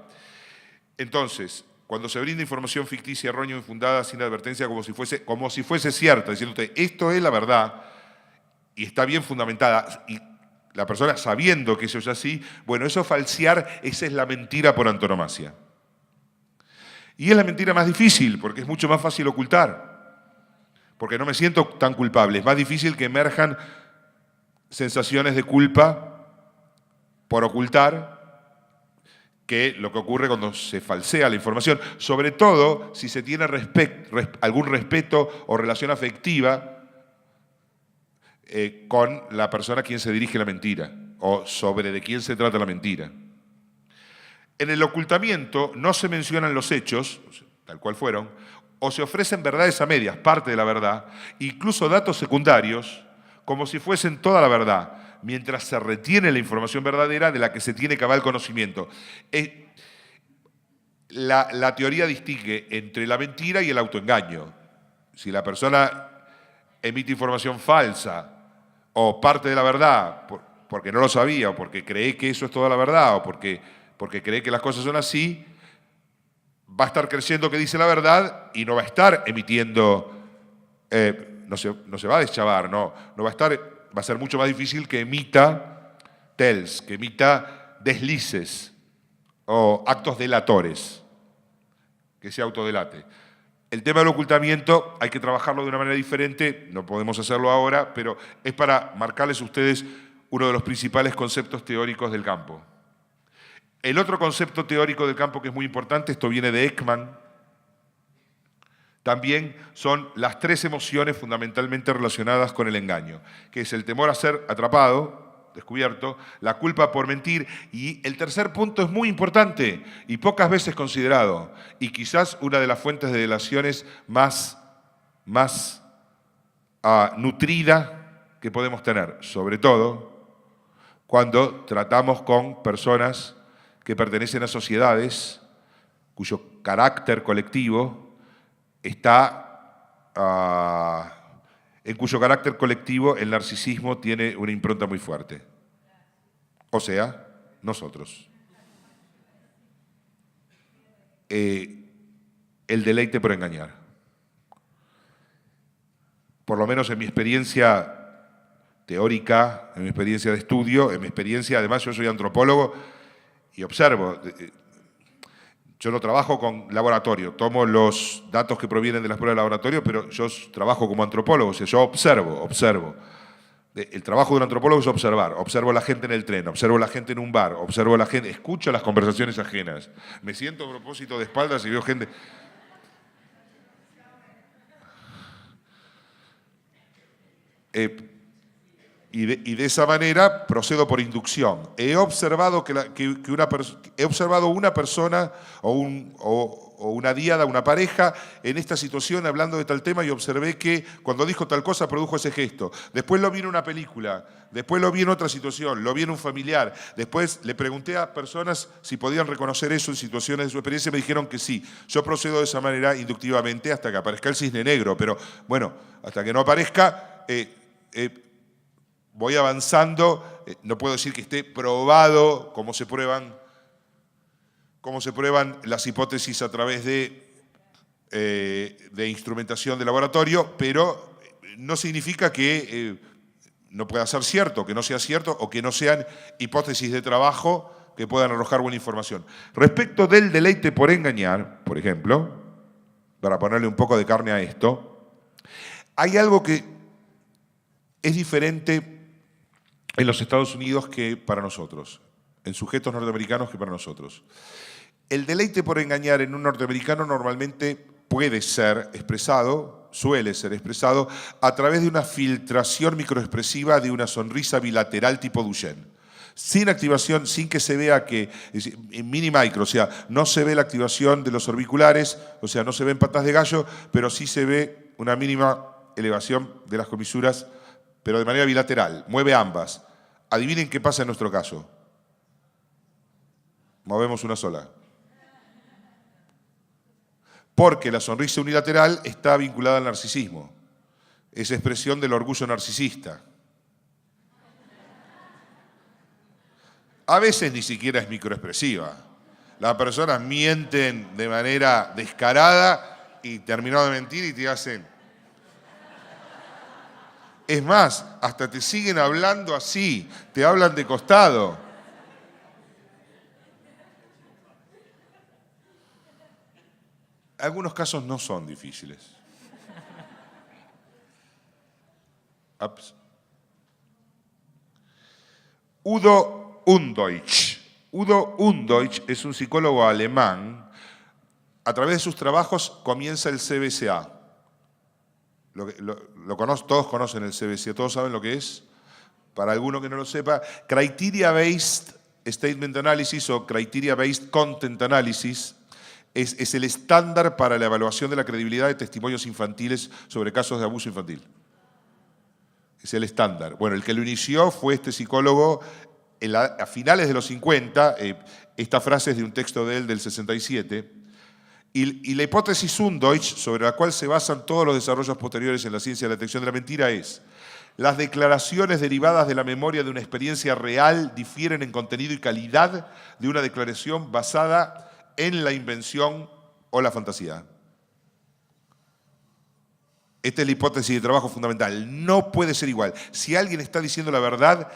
Speaker 1: Entonces, cuando se brinda información ficticia, errónea o infundada, sin advertencia, como si fuese cierta, diciendo usted, esto es la verdad y está bien fundamentada, y la persona sabiendo que eso es así, bueno, eso falsear, esa es la mentira por antonomasia. Y es la mentira más difícil, porque es mucho más fácil ocultar, porque no me siento tan culpable, es más difícil que emerjan sensaciones de culpa por ocultar que lo que ocurre cuando se falsea la información, sobre todo si se tiene algún respeto o relación afectiva con la persona a quien se dirige la mentira o sobre de quién se trata la mentira. En el ocultamiento no se mencionan los hechos, tal cual fueron, o se ofrecen verdades a medias, parte de la verdad, incluso datos secundarios, como si fuesen toda la verdad, mientras se retiene la información verdadera de la que se tiene cabal conocimiento. La teoría distingue entre la mentira y el autoengaño. Si la persona emite información falsa o parte de la verdad porque no lo sabía, o porque cree que eso es toda la verdad, o porque cree que las cosas son así, va a estar creyendo que dice la verdad y no va a estar emitiendo, no se va a deschavar, no va a ser mucho más difícil que emita tells, que emita deslices o actos delatores, que se autodelate. El tema del ocultamiento hay que trabajarlo de una manera diferente, no podemos hacerlo ahora, pero es para marcarles a ustedes uno de los principales conceptos teóricos del campo. El otro concepto teórico del campo que es muy importante, esto viene de Ekman, también son las tres emociones fundamentalmente relacionadas con el engaño, que es el temor a ser atrapado, descubierto, la culpa por mentir, y el tercer punto es muy importante y pocas veces considerado, y quizás una de las fuentes de delaciones más nutrida que podemos tener, sobre todo cuando tratamos con personas que pertenecen a sociedades cuyo carácter colectivo en cuyo carácter colectivo el narcisismo tiene una impronta muy fuerte. O sea, nosotros. El deleite por engañar. Por lo menos en mi experiencia teórica, en mi experiencia de estudio, en mi experiencia, además yo soy antropólogo y observo. Yo no trabajo con laboratorio, tomo los datos que provienen de las pruebas de laboratorio, pero yo trabajo como antropólogo, o sea, yo observo. El trabajo de un antropólogo es observar. Observo a la gente en el tren, observo a la gente en un bar, observo a la gente, escucho las conversaciones ajenas. Me siento a propósito de espaldas y veo gente. Y de esa manera procedo por inducción. He observado una persona o una díada, una pareja, en esta situación hablando de tal tema y observé que cuando dijo tal cosa produjo ese gesto. Después lo vi en una película, después lo vi en otra situación, lo vi en un familiar. Después le pregunté a personas si podían reconocer eso en situaciones de su experiencia y me dijeron que sí. Yo procedo de esa manera inductivamente hasta que aparezca el cisne negro, pero bueno, hasta que no aparezca... voy avanzando, no puedo decir que esté probado cómo se prueban las hipótesis a través de instrumentación de laboratorio, pero no significa que no pueda ser cierto, que no sea cierto o que no sean hipótesis de trabajo que puedan arrojar buena información. Respecto del deleite por engañar, por ejemplo, para ponerle un poco de carne a esto, hay algo que es diferente en los Estados Unidos que para nosotros, en sujetos norteamericanos que para nosotros. El deleite por engañar en un norteamericano normalmente puede ser expresado, suele ser expresado, a través de una filtración microexpresiva de una sonrisa bilateral tipo Duchenne. Sin activación, sin que se vea que, en mini micro, o sea, no se ve la activación de los orbiculares, o sea, no se ven patas de gallo, pero sí se ve una mínima elevación de las comisuras, pero de manera bilateral, mueve ambas. Adivinen qué pasa en nuestro caso. Movemos una sola. Porque la sonrisa unilateral está vinculada al narcisismo. Es expresión del orgullo narcisista. A veces ni siquiera es microexpresiva. Las personas mienten de manera descarada y terminó de mentir y te hacen... Es más, hasta te siguen hablando así, te hablan de costado. Algunos casos no son difíciles. Ups. Udo Undeutsch. Udo Undeutsch es un psicólogo alemán. A través de sus trabajos comienza el CBCA. Todos conocen el CBCA, todos saben lo que es. Para alguno que no lo sepa, Criteria Based Statement Analysis o Criteria Based Content Analysis es el estándar para la evaluación de la credibilidad de testimonios infantiles sobre casos de abuso infantil. Es el estándar. Bueno, el que lo inició fue este psicólogo a finales de los 50. Esta frase es de un texto de él del 67. Y la hipótesis Undeutsch, sobre la cual se basan todos los desarrollos posteriores en la ciencia de la detección de la mentira, es: las declaraciones derivadas de la memoria de una experiencia real difieren en contenido y calidad de una declaración basada en la invención o la fantasía. Esta es la hipótesis de trabajo fundamental. No puede ser igual. Si alguien está diciendo la verdad,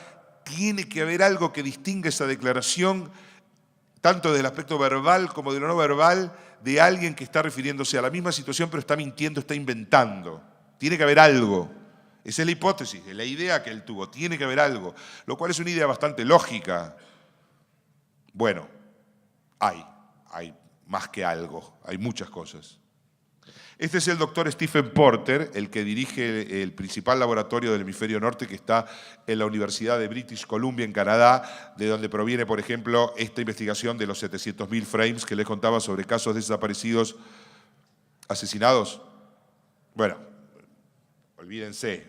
Speaker 1: tiene que haber algo que distinga esa declaración, tanto del aspecto verbal como de lo no verbal, de alguien que está refiriéndose a la misma situación, pero está mintiendo, está inventando. Tiene que haber algo. Esa es la hipótesis, es la idea que él tuvo. Tiene que haber algo, lo cual es una idea bastante lógica. Bueno, hay más que algo, hay muchas cosas. Este es el doctor Stephen Porter, el que dirige el principal laboratorio del hemisferio norte, que está en la Universidad de British Columbia, en Canadá, de donde proviene, por ejemplo, esta investigación de los 700.000 frames que les contaba sobre casos de desaparecidos asesinados. Bueno, olvídense.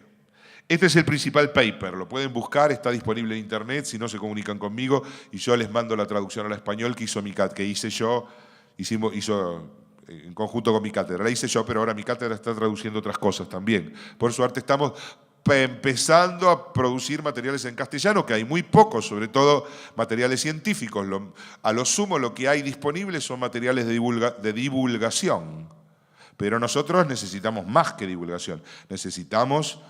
Speaker 1: Este es el principal paper, lo pueden buscar, está disponible en internet, si no se comunican conmigo, y yo les mando la traducción al español que hice yo, hizo en conjunto con mi cátedra. La hice yo, pero ahora mi cátedra está traduciendo otras cosas también. Por suerte estamos empezando a producir materiales en castellano, que hay muy pocos, sobre todo materiales científicos. A lo sumo lo que hay disponible son materiales de divulgación. Pero nosotros necesitamos más que divulgación. Necesitamos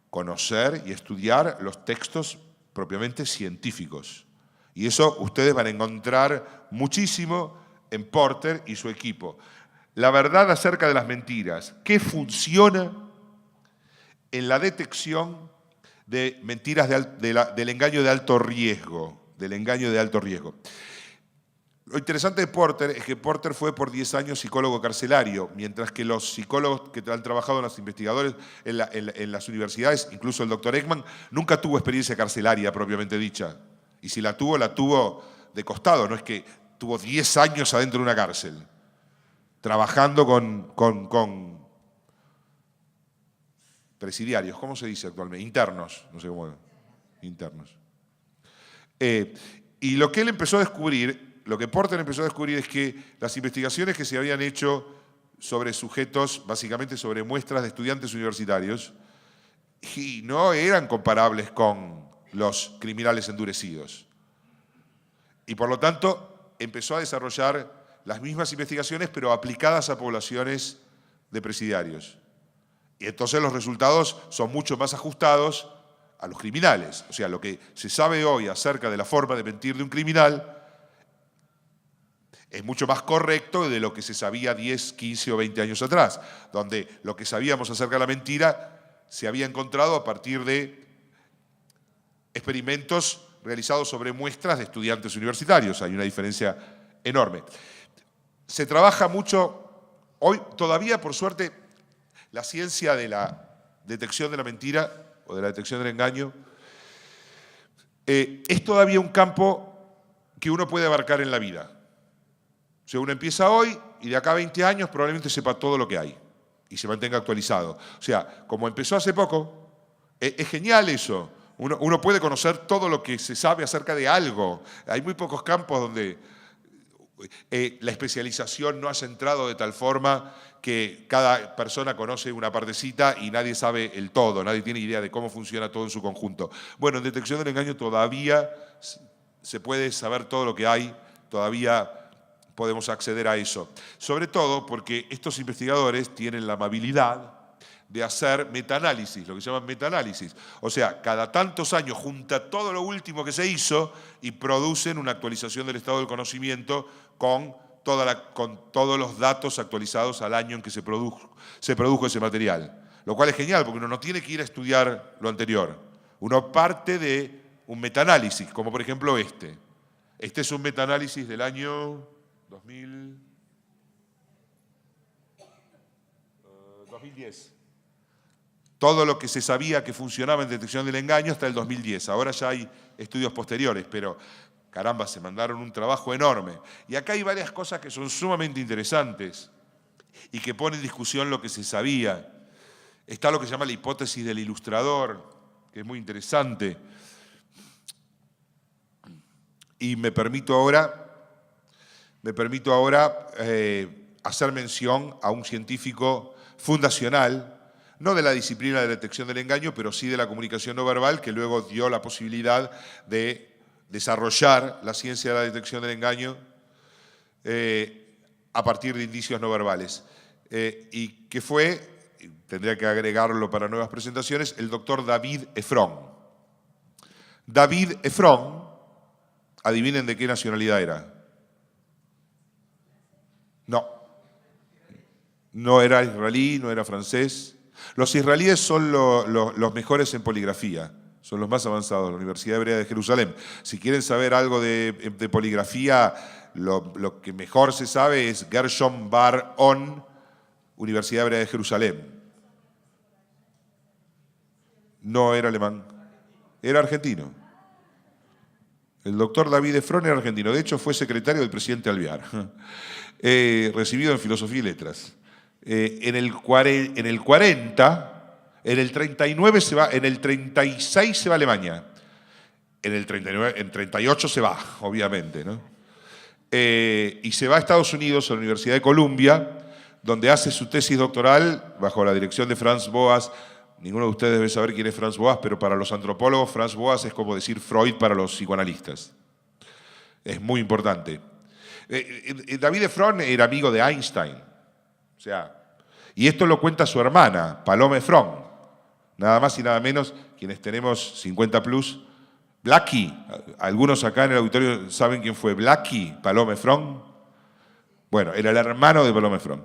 Speaker 1: conocer y estudiar los textos propiamente científicos. Y eso ustedes van a encontrar muchísimo en Porter y su equipo. La verdad acerca de las mentiras. ¿Qué funciona en la detección de mentiras del engaño de alto riesgo? Del engaño de alto riesgo. Lo interesante de Porter es que Porter fue por 10 años psicólogo carcelario, mientras que los psicólogos que han trabajado en los investigadores en las universidades, incluso el doctor Ekman, nunca tuvo experiencia carcelaria propiamente dicha. Y si la tuvo de costado, no es que tuvo 10 años adentro de una cárcel, trabajando con presidiarios, ¿cómo se dice actualmente? Internos, no sé cómo, internos. Y lo que él empezó a descubrir, lo que Porter empezó a descubrir es que las investigaciones que se habían hecho sobre sujetos, básicamente sobre muestras de estudiantes universitarios, y no eran comparables con los criminales endurecidos. Y por lo tanto, empezó a desarrollar las mismas investigaciones, pero aplicadas a poblaciones de presidiarios. Y entonces los resultados son mucho más ajustados a los criminales. O sea, lo que se sabe hoy acerca de la forma de mentir de un criminal es mucho más correcto de lo que se sabía 10, 15 o 20 años atrás, donde lo que sabíamos acerca de la mentira se había encontrado a partir de experimentos realizados sobre muestras de estudiantes universitarios. Hay una diferencia enorme. Se trabaja mucho, hoy todavía por suerte, la ciencia de la detección de la mentira o de la detección del engaño es todavía un campo que uno puede abarcar en la vida. O sea, uno empieza hoy y de acá a 20 años probablemente sepa todo lo que hay y se mantenga actualizado. O sea, como empezó hace poco, es genial eso. Uno puede conocer todo lo que se sabe acerca de algo. Hay muy pocos campos donde la especialización no ha centrado de tal forma que cada persona conoce una partecita y nadie sabe el todo, nadie tiene idea de cómo funciona todo en su conjunto. Bueno, en detección del engaño todavía se puede saber todo lo que hay, todavía podemos acceder a eso. Sobre todo porque estos investigadores tienen la amabilidad de hacer metaanálisis, lo que se llama metaanálisis. O sea, cada tantos años junta todo lo último que se hizo y producen una actualización del estado del conocimiento con todos los datos actualizados al año en que se produjo ese material. Lo cual es genial, porque uno no tiene que ir a estudiar lo anterior. Uno parte de un metaanálisis, como por ejemplo este. Este es un metaanálisis del año 2010. Todo lo que se sabía que funcionaba en detección del engaño hasta el 2010. Ahora ya hay estudios posteriores, pero caramba, se mandaron un trabajo enorme. Y acá hay varias cosas que son sumamente interesantes y que ponen en discusión lo que se sabía. Está lo que se llama la hipótesis del ilustrador, que es muy interesante. Y me permito ahora hacer mención a un científico fundacional, no de la disciplina de detección del engaño, pero sí de la comunicación no verbal, que luego dio la posibilidad de desarrollar la ciencia de la detección del engaño a partir de indicios no verbales. Y que fue, tendría que agregarlo para nuevas presentaciones, el doctor David Efron. David Efron, adivinen de qué nacionalidad era. No era israelí, no era francés. Los israelíes son los mejores en poligrafía, son los más avanzados, la Universidad Hebrea de Jerusalén. Si quieren saber algo de poligrafía, lo que mejor se sabe es Gershom Bar On, Universidad Hebrea de Jerusalén. No era alemán, era argentino. El doctor David Efron era argentino, de hecho fue secretario del presidente Alvear, recibido en Filosofía y Letras. En el 40, en el 39 se va, en el 36 se va a Alemania, en el 38 se va, obviamente, ¿no? Y se va a Estados Unidos, a la Universidad de Columbia, donde hace su tesis doctoral bajo la dirección de Franz Boas. Ninguno de ustedes debe saber quién es Franz Boas, pero para los antropólogos Franz Boas es como decir Freud para los psicoanalistas. Es muy importante. David Efron era amigo de Einstein. O sea, y esto lo cuenta su hermana, Paloma Efron. Nada más y nada menos, quienes tenemos 50 plus. Blackie, algunos acá en el auditorio saben quién fue Blackie, Paloma Efron. Bueno, era el hermano de Paloma Efron.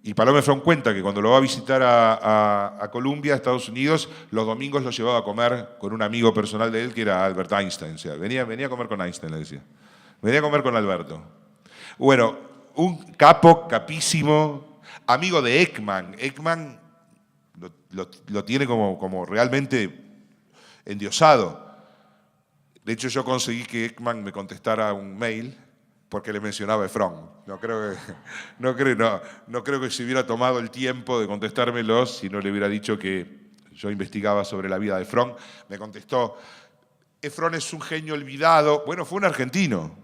Speaker 1: Y Paloma Efron cuenta que cuando lo va a visitar a Columbia, Estados Unidos, los domingos lo llevaba a comer con un amigo personal de él que era Albert Einstein. O sea, venía a comer con Einstein, le decía. Venía a comer con Alberto. Bueno, un capísimo, amigo de Ekman. Ekman lo tiene como realmente endiosado. De hecho, yo conseguí que Ekman me contestara un mail porque le mencionaba Efron. No creo que se hubiera tomado el tiempo de contestármelo si no le hubiera dicho que yo investigaba sobre la vida de Efron. Me contestó, Efron es un genio olvidado. Bueno, fue un argentino.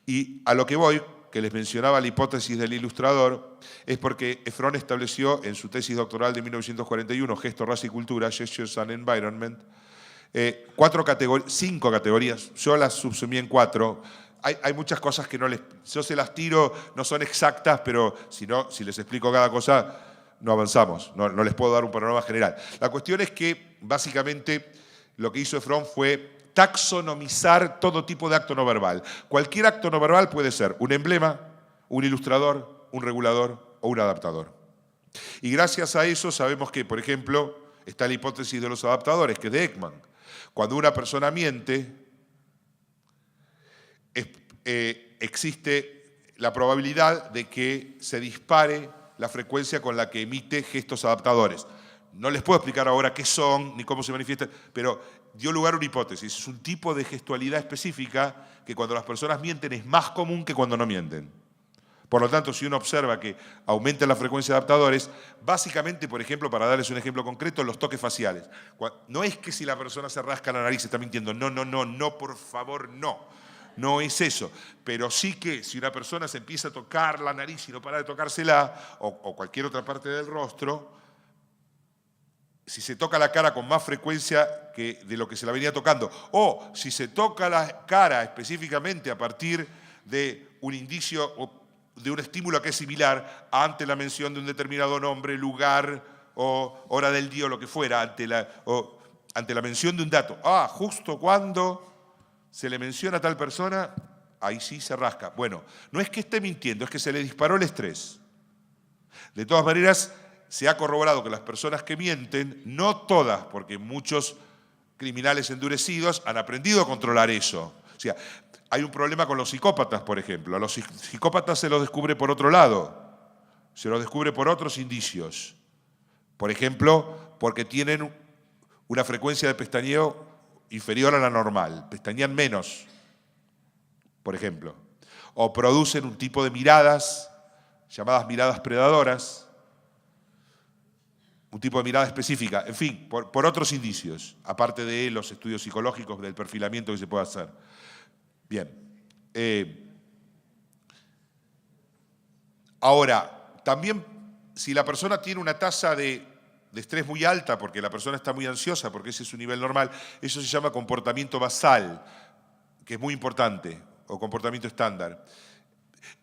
Speaker 1: Y a lo que voy, que les mencionaba la hipótesis del ilustrador, es porque Efron estableció en su tesis doctoral de 1941, Gesto, Raza y Cultura, Gestures and Environment, 5 categorías. Yo las subsumí en 4. Hay muchas cosas que yo se las tiro, no son exactas, pero si les explico cada cosa, no avanzamos, no les puedo dar un panorama general. La cuestión es que, básicamente, lo que hizo Efron fue taxonomizar todo tipo de acto no verbal. Cualquier acto no verbal puede ser un emblema, un ilustrador, un regulador o un adaptador. Y gracias a eso sabemos que, por ejemplo, está la hipótesis de los adaptadores, que es de Ekman. Cuando una persona miente, existe la probabilidad de que se dispare la frecuencia con la que emite gestos adaptadores. No les puedo explicar ahora qué son ni cómo se manifiestan, pero dio lugar a una hipótesis. Es un tipo de gestualidad específica que cuando las personas mienten es más común que cuando no mienten. Por lo tanto, si uno observa que aumenta la frecuencia de adaptadores, básicamente, por ejemplo, para darles un ejemplo concreto, los toques faciales. No es que si la persona se rasca la nariz se está mintiendo. No, por favor, no. No es eso, pero sí que si una persona se empieza a tocar la nariz y no para de tocársela, o cualquier otra parte del rostro, si se toca la cara con más frecuencia que de lo que se la venía tocando, o si se toca la cara específicamente a partir de un indicio o de un estímulo que es similar ante la mención de un determinado nombre, lugar o hora del día o lo que fuera, ante la mención de un dato. Justo cuando se le menciona a tal persona, ahí sí se rasca. Bueno, no es que esté mintiendo, es que se le disparó el estrés. De todas maneras, se ha corroborado que las personas que mienten, no todas, porque muchos criminales endurecidos han aprendido a controlar eso. O sea, hay un problema con los psicópatas, por ejemplo. A los psicópatas se los descubre por otro lado, se los descubre por otros indicios. Por ejemplo, porque tienen una frecuencia de pestañeo inferior a la normal, pestañean menos, por ejemplo. O producen un tipo de miradas, llamadas miradas predadoras, un tipo de mirada específica, en fin, por otros indicios, aparte de los estudios psicológicos del perfilamiento que se puede hacer. Bien. Ahora, también si la persona tiene una tasa de estrés muy alta, porque la persona está muy ansiosa, porque ese es su nivel normal, eso se llama comportamiento basal, que es muy importante, o comportamiento estándar.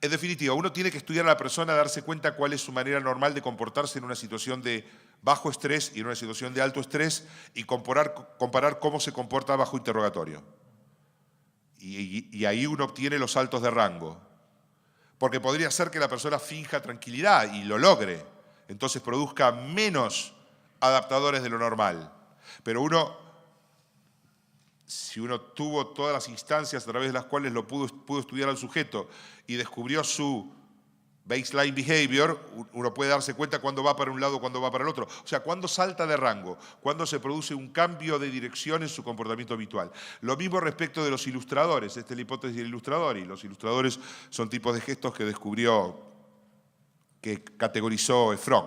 Speaker 1: En definitiva, uno tiene que estudiar a la persona, darse cuenta cuál es su manera normal de comportarse en una situación de bajo estrés y en una situación de alto estrés y comparar cómo se comporta bajo interrogatorio. Y ahí uno obtiene los saltos de rango. Porque podría ser que la persona finja tranquilidad y lo logre. Entonces produzca menos adaptadores de lo normal. Pero si uno tuvo todas las instancias a través de las cuales lo pudo estudiar al sujeto y descubrió su baseline behavior, uno puede darse cuenta cuándo va para un lado, cuándo va para el otro. O sea, cuándo salta de rango, cuándo se produce un cambio de dirección en su comportamiento habitual. Lo mismo respecto de los ilustradores. Esta es la hipótesis del ilustrador, y los ilustradores son tipos de gestos que categorizó Fromm.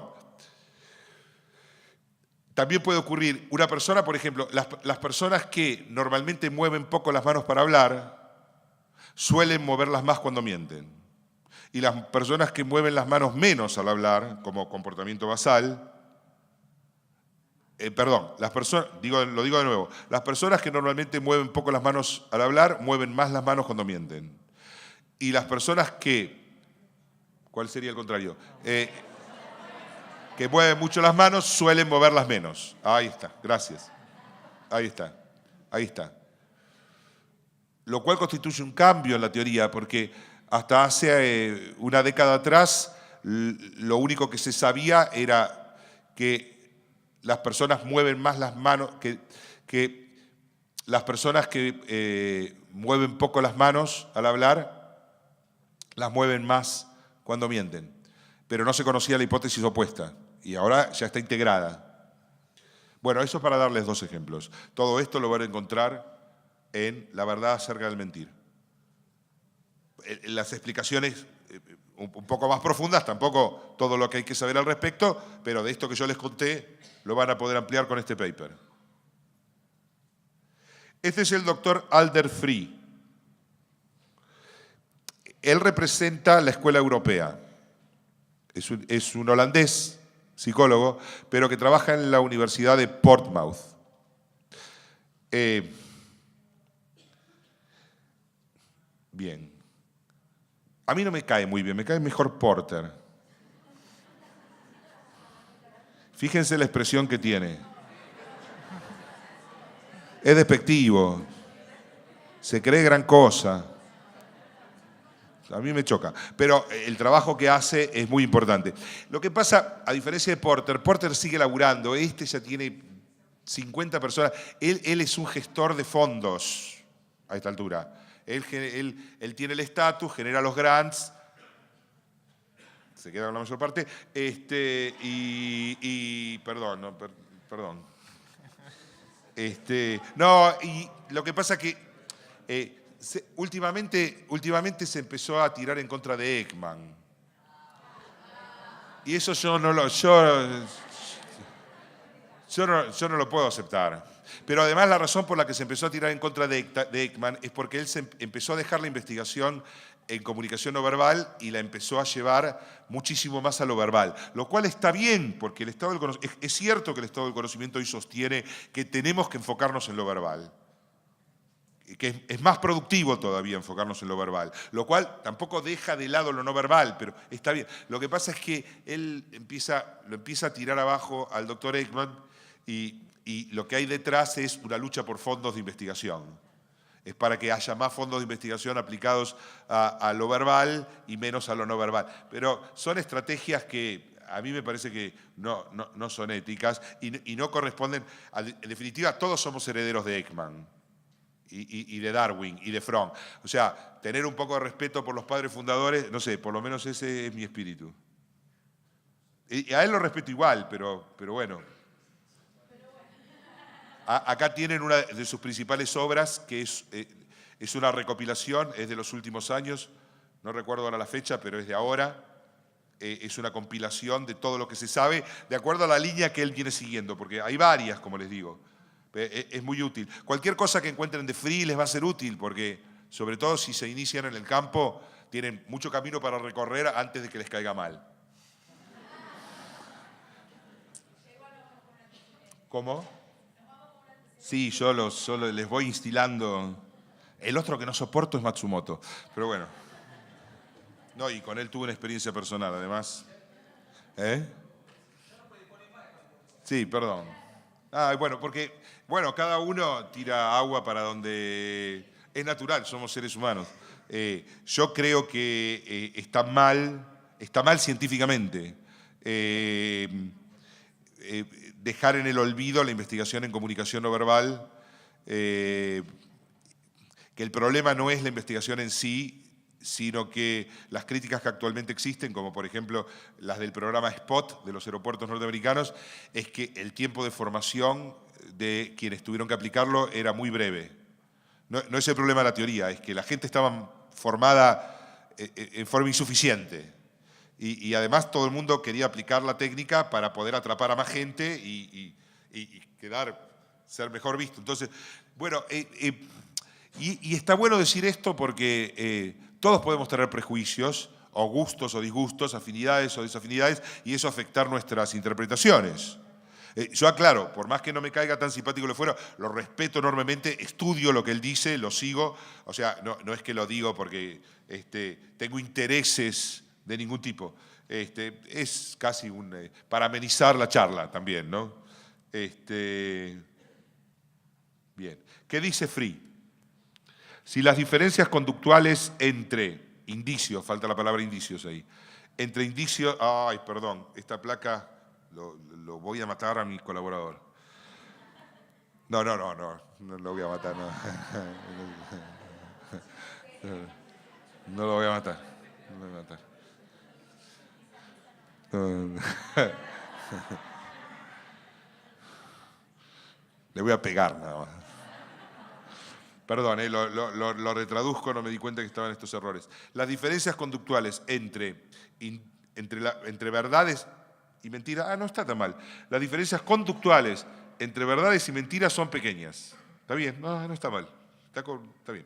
Speaker 1: También puede ocurrir una persona, por ejemplo, las personas que normalmente mueven poco las manos para hablar, suelen moverlas más cuando mienten. Y las personas que mueven las manos menos al hablar, como comportamiento basal, lo digo de nuevo, las personas que normalmente mueven poco las manos al hablar, mueven más las manos cuando mienten. Y las personas ¿cuál sería el contrario? Que mueven mucho las manos, suelen moverlas menos. Ahí está, gracias. Ahí está. Lo cual constituye un cambio en la teoría, porque hasta hace una década atrás lo único que se sabía era que las personas mueven más las manos, que las personas que mueven poco las manos al hablar, las mueven más cuando mienten. Pero no se conocía la hipótesis opuesta. Y ahora ya está integrada. Bueno, eso es para darles dos ejemplos. Todo esto lo van a encontrar en La verdad acerca del mentir. Las explicaciones un poco más profundas, tampoco todo lo que hay que saber al respecto, pero de esto que yo les conté lo van a poder ampliar con este paper. Este es el doctor Alder Free. Él representa la escuela europea. Es un holandés, psicólogo, pero que trabaja en la Universidad de Portsmouth. Bien. A mí no me cae muy bien, me cae mejor Porter. Fíjense la expresión que tiene. Es despectivo. Se cree gran cosa. A mí me choca. Pero el trabajo que hace es muy importante. Lo que pasa, a diferencia de Porter sigue laburando. Este ya tiene 50 personas. Él es un gestor de fondos a esta altura. Él tiene el estatus, genera los grants, se queda con la mayor parte, perdón. Y lo que pasa es que últimamente se empezó a tirar en contra de Ekman. Y eso yo no lo puedo aceptar. Pero además la razón por la que se empezó a tirar en contra de Ekman es porque él empezó a dejar la investigación en comunicación no verbal y la empezó a llevar muchísimo más a lo verbal, lo cual está bien, porque el estado del conocimiento, es cierto que el estado del conocimiento hoy sostiene que tenemos que enfocarnos en lo verbal, que es más productivo todavía enfocarnos en lo verbal, lo cual tampoco deja de lado lo no verbal, pero está bien. Lo que pasa es que él lo empieza a tirar abajo al doctor Ekman y lo que hay detrás es una lucha por fondos de investigación. Es para que haya más fondos de investigación aplicados a lo verbal y menos a lo no verbal. Pero son estrategias que a mí me parece que no son éticas y no corresponden. En definitiva, todos somos herederos de Ekman y de Darwin y de Fromm. O sea, tener un poco de respeto por los padres fundadores, no sé, por lo menos ese es mi espíritu. Y a él lo respeto igual, pero bueno. Acá tienen una de sus principales obras, que es una recopilación, es de los últimos años, no recuerdo ahora la fecha, pero es de ahora. Es una compilación de todo lo que se sabe, de acuerdo a la línea que él viene siguiendo, porque hay varias, como les digo. Es muy útil. Cualquier cosa que encuentren de Free les va a ser útil, porque sobre todo si se inician en el campo, tienen mucho camino para recorrer antes de que les caiga mal. ¿Cómo? Sí, yo les voy instilando. El otro que no soporto es Matsumoto, pero bueno. No, y con él tuve una experiencia personal, además. ¿Eh? Sí, perdón. Bueno, porque, cada uno tira agua para donde es natural, somos seres humanos. Yo creo que está mal científicamente. Dejar en el olvido la investigación en comunicación no verbal, que el problema no es la investigación en sí, sino que las críticas que actualmente existen, como por ejemplo las del programa SPOT de los aeropuertos norteamericanos, es que el tiempo de formación de quienes tuvieron que aplicarlo era muy breve. No es el problema de la teoría, es que la gente estaba formada en forma insuficiente. Y además todo el mundo quería aplicar la técnica para poder atrapar a más gente y ser mejor visto. Entonces, bueno, y está bueno decir esto porque todos podemos tener prejuicios, o gustos o disgustos, afinidades o desafinidades, y eso afectar nuestras interpretaciones. Yo aclaro, por más que no me caiga tan simpático lo fuera, lo respeto enormemente, estudio lo que él dice, lo sigo. O sea, no es que lo digo porque tengo intereses de ningún tipo. Es casi para amenizar la charla también, ¿no? Bien. ¿Qué dice Free? Si las diferencias conductuales entre indicios, falta la palabra indicios ahí, entre indicios, ay, perdón, esta placa lo voy a matar a mi colaborador. No lo voy a matar, no. No lo voy a matar, no lo voy a matar. Le voy a pegar nada más. Perdón, lo retraduzco, no me di cuenta que estaban estos errores. Las diferencias conductuales entre verdades y mentiras, no está tan mal. Las diferencias conductuales entre verdades y mentiras son pequeñas. ¿Está bien? No está mal. Está bien.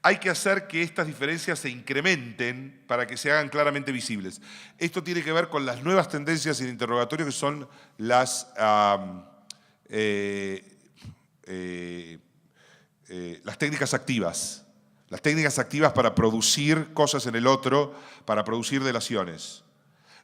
Speaker 1: Hay que hacer que estas diferencias se incrementen para que se hagan claramente visibles. Esto tiene que ver con las nuevas tendencias en interrogatorio, que son las técnicas activas. Las técnicas activas para producir cosas en el otro, para producir delaciones.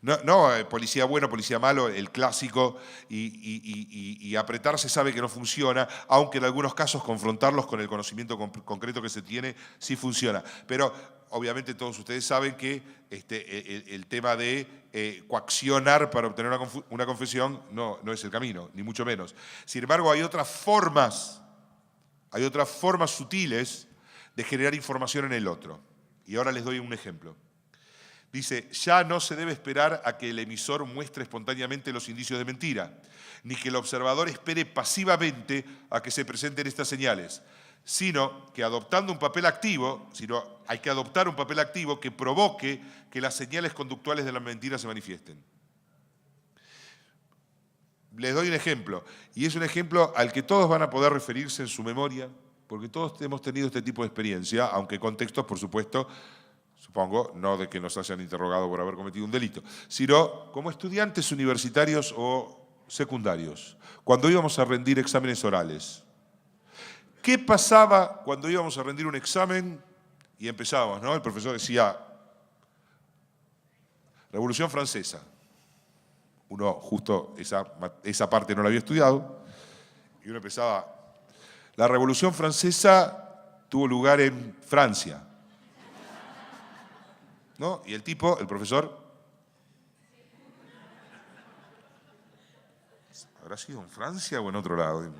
Speaker 1: No, policía bueno, policía malo, el clásico, y apretar se sabe que no funciona, aunque en algunos casos confrontarlos con el conocimiento concreto que se tiene sí funciona. Pero obviamente todos ustedes saben que el tema de coaccionar para obtener una confesión no es el camino, ni mucho menos. Sin embargo, hay otras formas sutiles de generar información en el otro. Y ahora les doy un ejemplo. Dice, ya no se debe esperar a que el emisor muestre espontáneamente los indicios de mentira, ni que el observador espere pasivamente a que se presenten estas señales, sino que adoptando un papel activo, hay que adoptar un papel activo que provoque que las señales conductuales de la mentira se manifiesten. Les doy un ejemplo, y es un ejemplo al que todos van a poder referirse en su memoria, porque todos hemos tenido este tipo de experiencia, aunque contextos, por supuesto, supongo, no de que nos hayan interrogado por haber cometido un delito, sino como estudiantes universitarios o secundarios, cuando íbamos a rendir exámenes orales. ¿Qué pasaba cuando íbamos a rendir un examen y empezábamos, ¿no? El profesor decía, Revolución Francesa. Uno justo esa parte no la había estudiado, y uno empezaba, la Revolución Francesa tuvo lugar en Francia, ¿no? Y el tipo, el profesor, ¿habrá sido en Francia o en otro lado?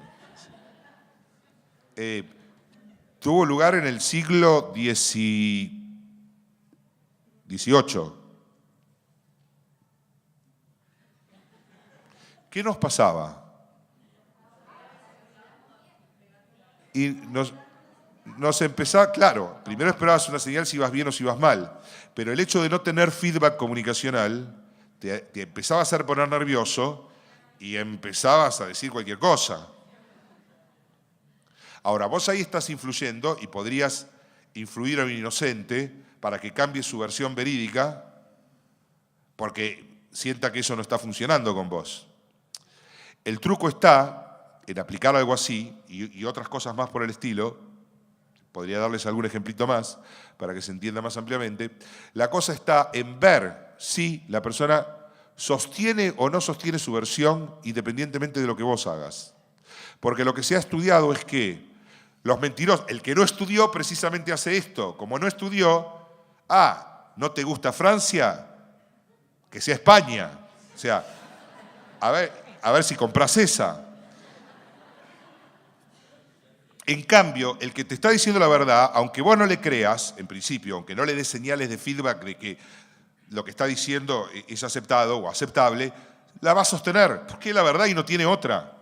Speaker 1: Tuvo lugar en el siglo XVIII. ¿Qué nos pasaba? Y nos empezaba, claro, primero esperabas una señal si ibas bien o si ibas mal, pero el hecho de no tener feedback comunicacional te empezaba a hacer poner nervioso y empezabas a decir cualquier cosa. Ahora, vos ahí estás influyendo y podrías influir a un inocente para que cambie su versión verídica porque sienta que eso no está funcionando con vos. El truco está en aplicar algo así y otras cosas más por el estilo. Podría darles algún ejemplito más para que se entienda más ampliamente. La cosa está en ver si la persona sostiene o no sostiene su versión independientemente de lo que vos hagas. Porque lo que se ha estudiado es que los mentirosos, el que no estudió precisamente hace esto. Como no estudió, ¿no te gusta Francia? Que sea España. O sea, a ver si compras esa. En cambio, el que te está diciendo la verdad, aunque vos no le creas, en principio, aunque no le des señales de feedback de que lo que está diciendo es aceptado o aceptable, la va a sostener, porque es la verdad y no tiene otra.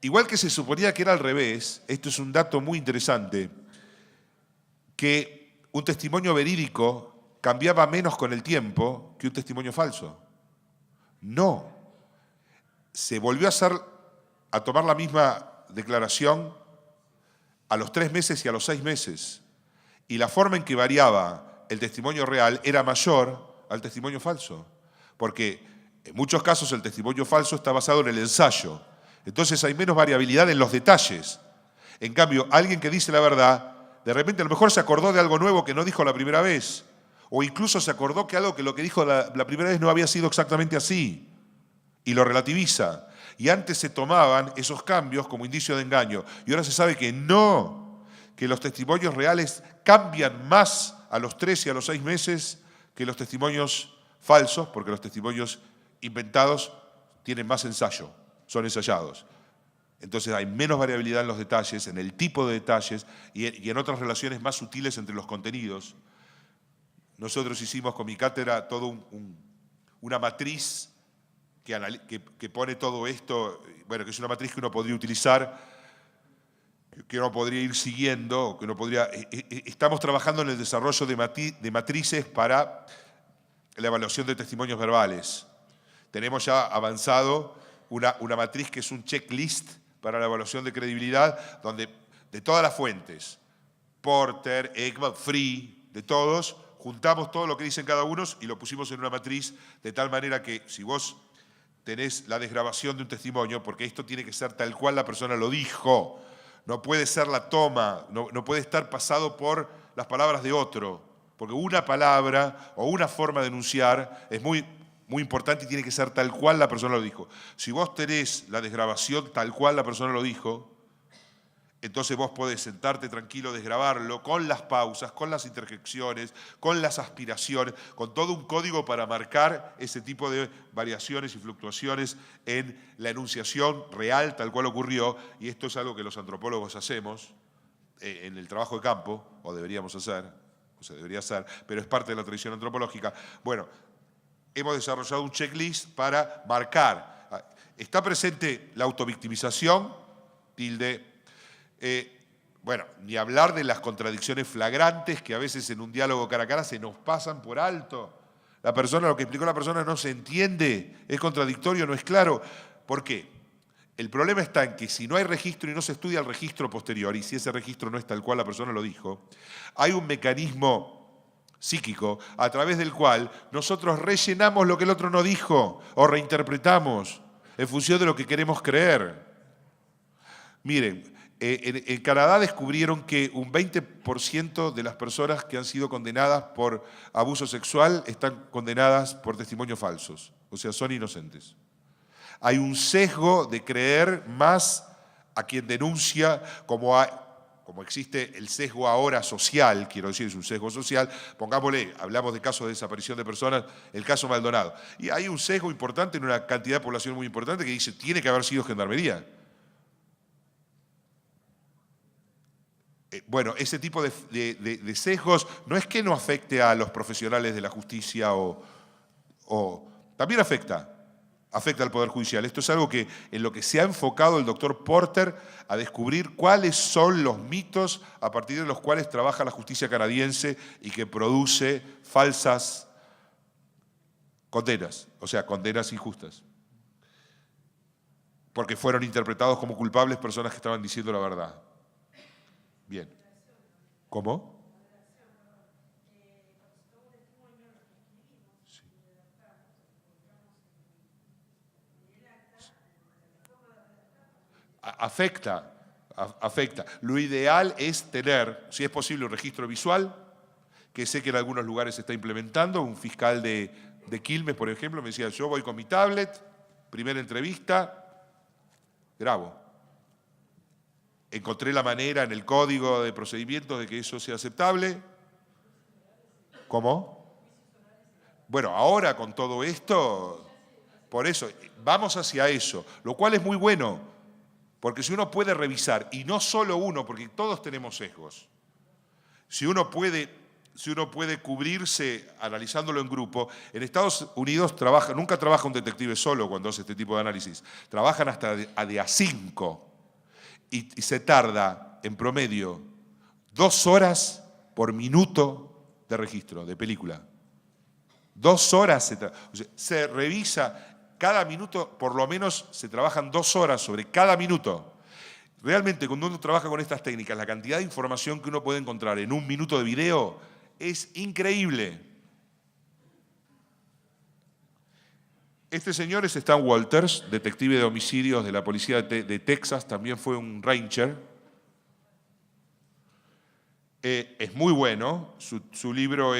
Speaker 1: Igual que se suponía que era al revés, esto es un dato muy interesante, que un testimonio verídico cambiaba menos con el tiempo que un testimonio falso. No. Se volvió a tomar la misma declaración a los 3 meses y a los 6 meses. Y la forma en que variaba el testimonio real era mayor al testimonio falso. Porque en muchos casos el testimonio falso está basado en el ensayo. Entonces hay menos variabilidad en los detalles. En cambio, alguien que dice la verdad, de repente a lo mejor se acordó de algo nuevo que no dijo la primera vez. O incluso se acordó que algo que lo que dijo la primera vez no había sido exactamente así. Y lo relativiza. Y antes se tomaban esos cambios como indicio de engaño. Y ahora se sabe que no, que los testimonios reales cambian más a los 3 y a los 6 meses que los testimonios falsos, porque los testimonios inventados tienen más ensayo, son ensayados. Entonces hay menos variabilidad en los detalles, en el tipo de detalles y en otras relaciones más sutiles entre los contenidos. Nosotros hicimos con mi cátedra toda una matriz que pone todo esto, bueno, que es una matriz que uno podría utilizar, que uno podría ir siguiendo, que uno podría. Estamos trabajando en el desarrollo de matrices para la evaluación de testimonios verbales. Tenemos ya avanzado una matriz que es un checklist para la evaluación de credibilidad, donde de todas las fuentes, Porter, Ekman, Free, de todos, juntamos todo lo que dicen cada uno y lo pusimos en una matriz de tal manera que si vos tenés la desgrabación de un testimonio, porque esto tiene que ser tal cual la persona lo dijo, no puede ser la toma, no puede estar pasado por las palabras de otro, porque una palabra o una forma de enunciar es muy importante y tiene que ser tal cual la persona lo dijo. Si vos tenés la desgrabación tal cual la persona lo dijo, Entonces vos podés sentarte tranquilo, desgrabarlo, con las pausas, con las interjecciones, con las aspiraciones, con todo un código para marcar ese tipo de variaciones y fluctuaciones en la enunciación real, tal cual ocurrió, y esto es algo que los antropólogos hacemos en el trabajo de campo, o deberíamos hacer, o se debería hacer, pero es parte de la tradición antropológica. Bueno, hemos desarrollado un checklist para marcar. Está presente la autovictimización, tilde. Bueno, ni hablar de las contradicciones flagrantes que a veces en un diálogo cara a cara se nos pasan por alto. La persona, lo que explicó la persona no se entiende, es contradictorio, no es claro. ¿Por qué? El problema está en que si no hay registro y no se estudia el registro posterior, y si ese registro no es tal cual la persona lo dijo, hay un mecanismo psíquico a través del cual nosotros rellenamos lo que el otro no dijo o reinterpretamos en función de lo que queremos creer. Miren, en Canadá descubrieron que un 20% de las personas que han sido condenadas por abuso sexual están condenadas por testimonios falsos, o sea, son inocentes. Hay un sesgo de creer más a quien denuncia, como existe el sesgo ahora social, quiero decir, es un sesgo social, pongámosle, hablamos de casos de desaparición de personas, el caso Maldonado. Y hay un sesgo importante en una cantidad de población muy importante que dice, tiene que haber sido gendarmería. Bueno, ese tipo de sesgos no es que no afecte a los profesionales de la justicia también afecta al Poder Judicial. Esto es algo que en lo que se ha enfocado el doctor Porter a descubrir cuáles son los mitos a partir de los cuales trabaja la justicia canadiense y que produce falsas condenas, o sea, condenas injustas. Porque fueron interpretados como culpables personas que estaban diciendo la verdad. Bien. ¿Cómo? Sí. Afecta. Lo ideal es tener, si es posible, un registro visual, que sé que en algunos lugares se está implementando. Un fiscal de Quilmes, por ejemplo, me decía, yo voy con mi tablet, primera entrevista, grabo. Encontré la manera en el código de procedimientos de que eso sea aceptable. ¿Cómo? Bueno, ahora con todo esto, por eso, vamos hacia eso, lo cual es muy bueno, porque si uno puede revisar, y no solo uno, porque todos tenemos sesgos, si uno puede cubrirse analizándolo en grupo, en Estados Unidos nunca trabaja un detective solo cuando hace este tipo de análisis, trabajan hasta de a 5. Y se tarda, en promedio, 2 horas por minuto de registro, de película. 2 horas se revisa cada minuto, por lo menos se trabajan 2 horas sobre cada minuto. Realmente, cuando uno trabaja con estas técnicas, la cantidad de información que uno puede encontrar en un minuto de video es increíble. Este señor es Stan Walters, detective de homicidios de la policía de Texas, también fue un ranger. Es muy bueno, su libro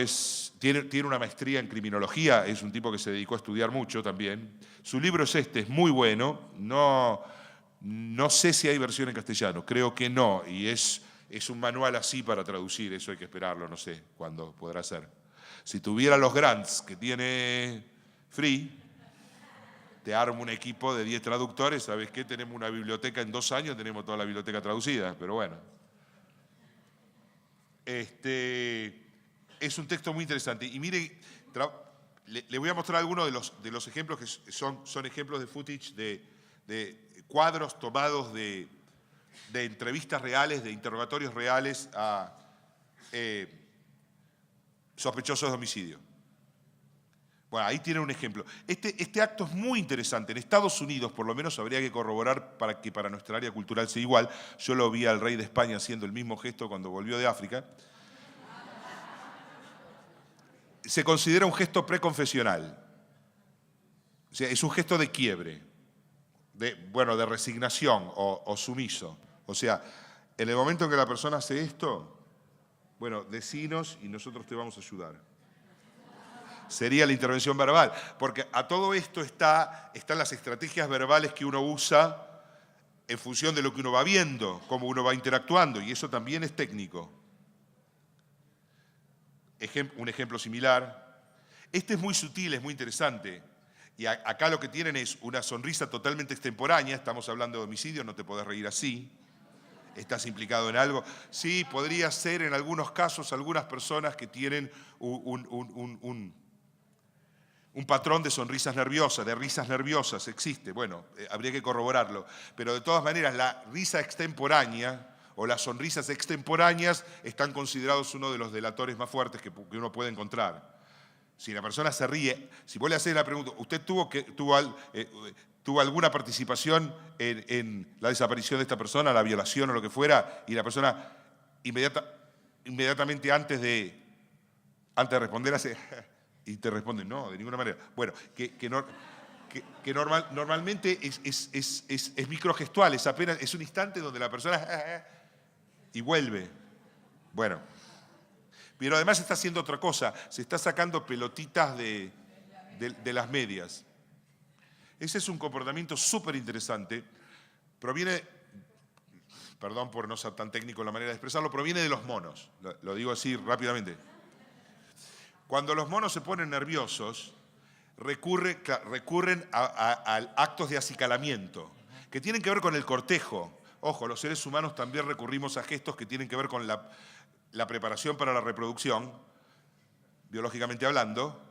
Speaker 1: tiene una maestría en criminología, es un tipo que se dedicó a estudiar mucho también. Su libro es muy bueno, no sé si hay versión en castellano, creo que no, y es un manual así para traducir, eso hay que esperarlo, no sé cuándo podrá ser. Si tuviera los grants que tiene Free, te armo un equipo de 10 traductores, ¿sabes qué? Tenemos una biblioteca en 2 años, tenemos toda la biblioteca traducida, pero bueno. Es un texto muy interesante. Y mire, le voy a mostrar algunos de los ejemplos que son ejemplos de footage, de cuadros tomados de entrevistas reales, de interrogatorios reales a sospechosos de homicidio. Bueno, ahí tienen un ejemplo. Este acto es muy interesante. En Estados Unidos, por lo menos, habría que corroborar para que para nuestra área cultural sea igual. Yo lo vi al rey de España haciendo el mismo gesto cuando volvió de África. Se considera un gesto preconfesional. O sea, es un gesto de quiebre, de resignación o sumiso. O sea, en el momento en que la persona hace esto, bueno, decinos y nosotros te vamos a ayudar. Sería la intervención verbal, porque a todo esto están las estrategias verbales que uno usa en función de lo que uno va viendo, cómo uno va interactuando, y eso también es técnico. Un ejemplo similar. Este es muy sutil, es muy interesante. Y acá lo que tienen es una sonrisa totalmente extemporánea. Estamos hablando de homicidio, no te podés reír así. ¿Estás implicado en algo? Sí, podría ser en algunos casos algunas personas que tienen un patrón de sonrisas nerviosas, de risas nerviosas, existe. Bueno, habría que corroborarlo. Pero de todas maneras, la risa extemporánea o las sonrisas extemporáneas están considerados uno de los delatores más fuertes que uno puede encontrar. Si la persona se ríe, si vos le haces la pregunta, ¿usted tuvo alguna participación en la desaparición de esta persona, la violación o lo que fuera? Y la persona inmediatamente antes de responder hace... Y te responde, no, de ninguna manera. Bueno, normalmente es microgestual, es un instante donde la persona... y vuelve. Bueno, pero además está haciendo otra cosa, se está sacando pelotitas de las medias. Ese es un comportamiento súper interesante. Proviene, perdón por no ser tan técnico en la manera de expresarlo, proviene de los monos. Lo digo así rápidamente. Cuando los monos se ponen nerviosos, recurren a actos de acicalamiento, que tienen que ver con el cortejo. Ojo, los seres humanos también recurrimos a gestos que tienen que ver con la preparación para la reproducción, biológicamente hablando.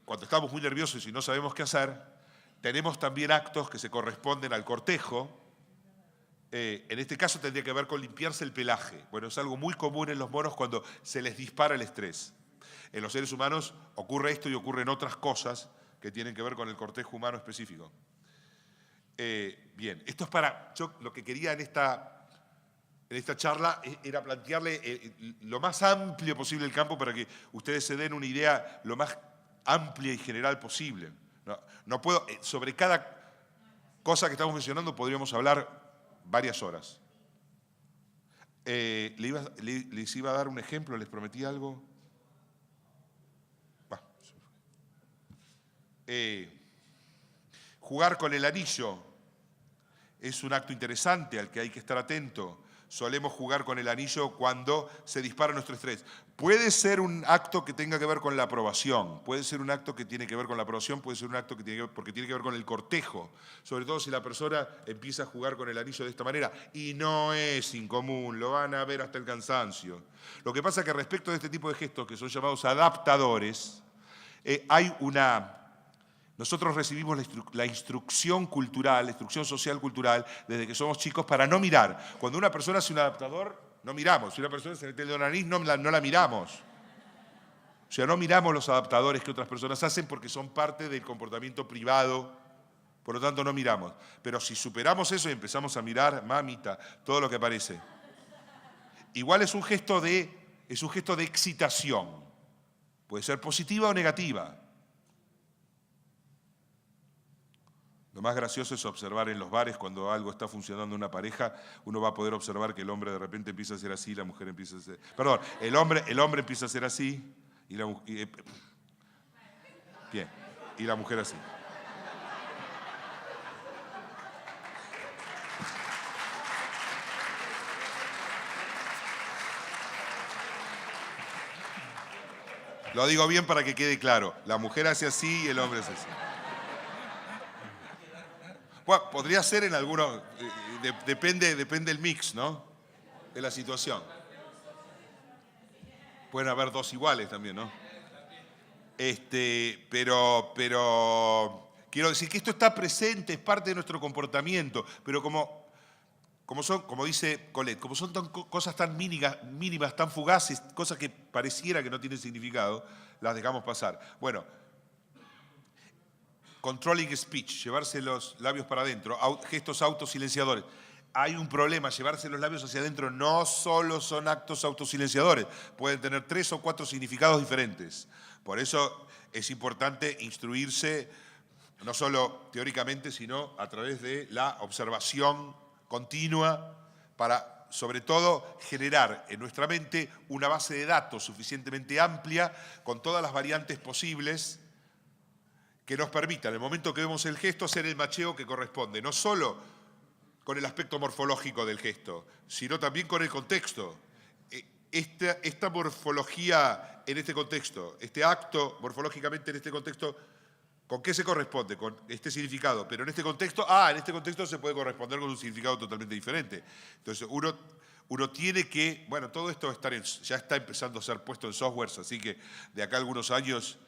Speaker 1: Cuando estamos muy nerviosos y no sabemos qué hacer, tenemos también actos que se corresponden al cortejo. En este caso tendría que ver con limpiarse el pelaje. Bueno, es algo muy común en los monos cuando se les dispara el estrés. En los seres humanos ocurre esto y ocurren otras cosas que tienen que ver con el cortejo humano específico. Bien, esto es yo lo que quería en esta charla era plantearle lo más amplio posible el campo para que ustedes se den una idea lo más amplia y general posible. No puedo, sobre cada cosa que estamos mencionando podríamos hablar varias horas. Les iba a dar un ejemplo, les prometí algo. Jugar con el anillo es un acto interesante al que hay que estar atento. Solemos jugar con el anillo cuando se dispara nuestro estrés. Puede ser un acto que tenga que ver con la aprobación, puede ser un acto que tiene que ver con la aprobación, puede ser un acto porque tiene que ver con el cortejo, sobre todo si la persona empieza a jugar con el anillo de esta manera. Y no es incomún, lo van a ver hasta el cansancio. Lo que pasa es que respecto de este tipo de gestos, que son llamados adaptadores, nosotros recibimos la instrucción cultural, la instrucción social cultural, desde que somos chicos para no mirar. Cuando una persona hace un adaptador, no miramos. Si una persona se mete el dedo en la nariz, no la miramos. O sea, no miramos los adaptadores que otras personas hacen porque son parte del comportamiento privado. Por lo tanto, no miramos. Pero si superamos eso y empezamos a mirar, mamita, todo lo que aparece. Igual es un gesto de excitación. Puede ser positiva o negativa. Lo más gracioso es observar en los bares cuando algo está funcionando en una pareja, uno va a poder observar que el hombre de repente empieza a hacer así, la mujer empieza a hacer... Perdón, el hombre empieza a hacer así y la mujer así. Lo digo bien para que quede claro. La mujer hace así y el hombre hace así. Bueno, podría ser en algunos, depende del mix, ¿no? De la situación. Pueden haber dos iguales también, ¿no? Pero quiero decir que esto está presente, es parte de nuestro comportamiento, pero como dice Colette, como son cosas tan mínimas, tan fugaces, cosas que pareciera que no tienen significado, las dejamos pasar. Bueno, controlling speech, llevarse los labios para adentro, gestos autosilenciadores. Hay un problema, llevarse los labios hacia adentro no solo son actos autosilenciadores, pueden tener 3 o 4 significados diferentes. Por eso es importante instruirse, no solo teóricamente, sino a través de la observación continua para, sobre todo, generar en nuestra mente una base de datos suficientemente amplia con todas las variantes posibles que nos permitan, en el momento que vemos el gesto, hacer el macheo que corresponde, no solo con el aspecto morfológico del gesto, sino también con el contexto. Esta morfología en este contexto, este acto morfológicamente en este contexto, ¿con qué se corresponde? Con este significado. Pero en este contexto se puede corresponder con un significado totalmente diferente. Entonces uno tiene que, bueno, todo esto ya está empezando a ser puesto en softwares, así que de acá a algunos años.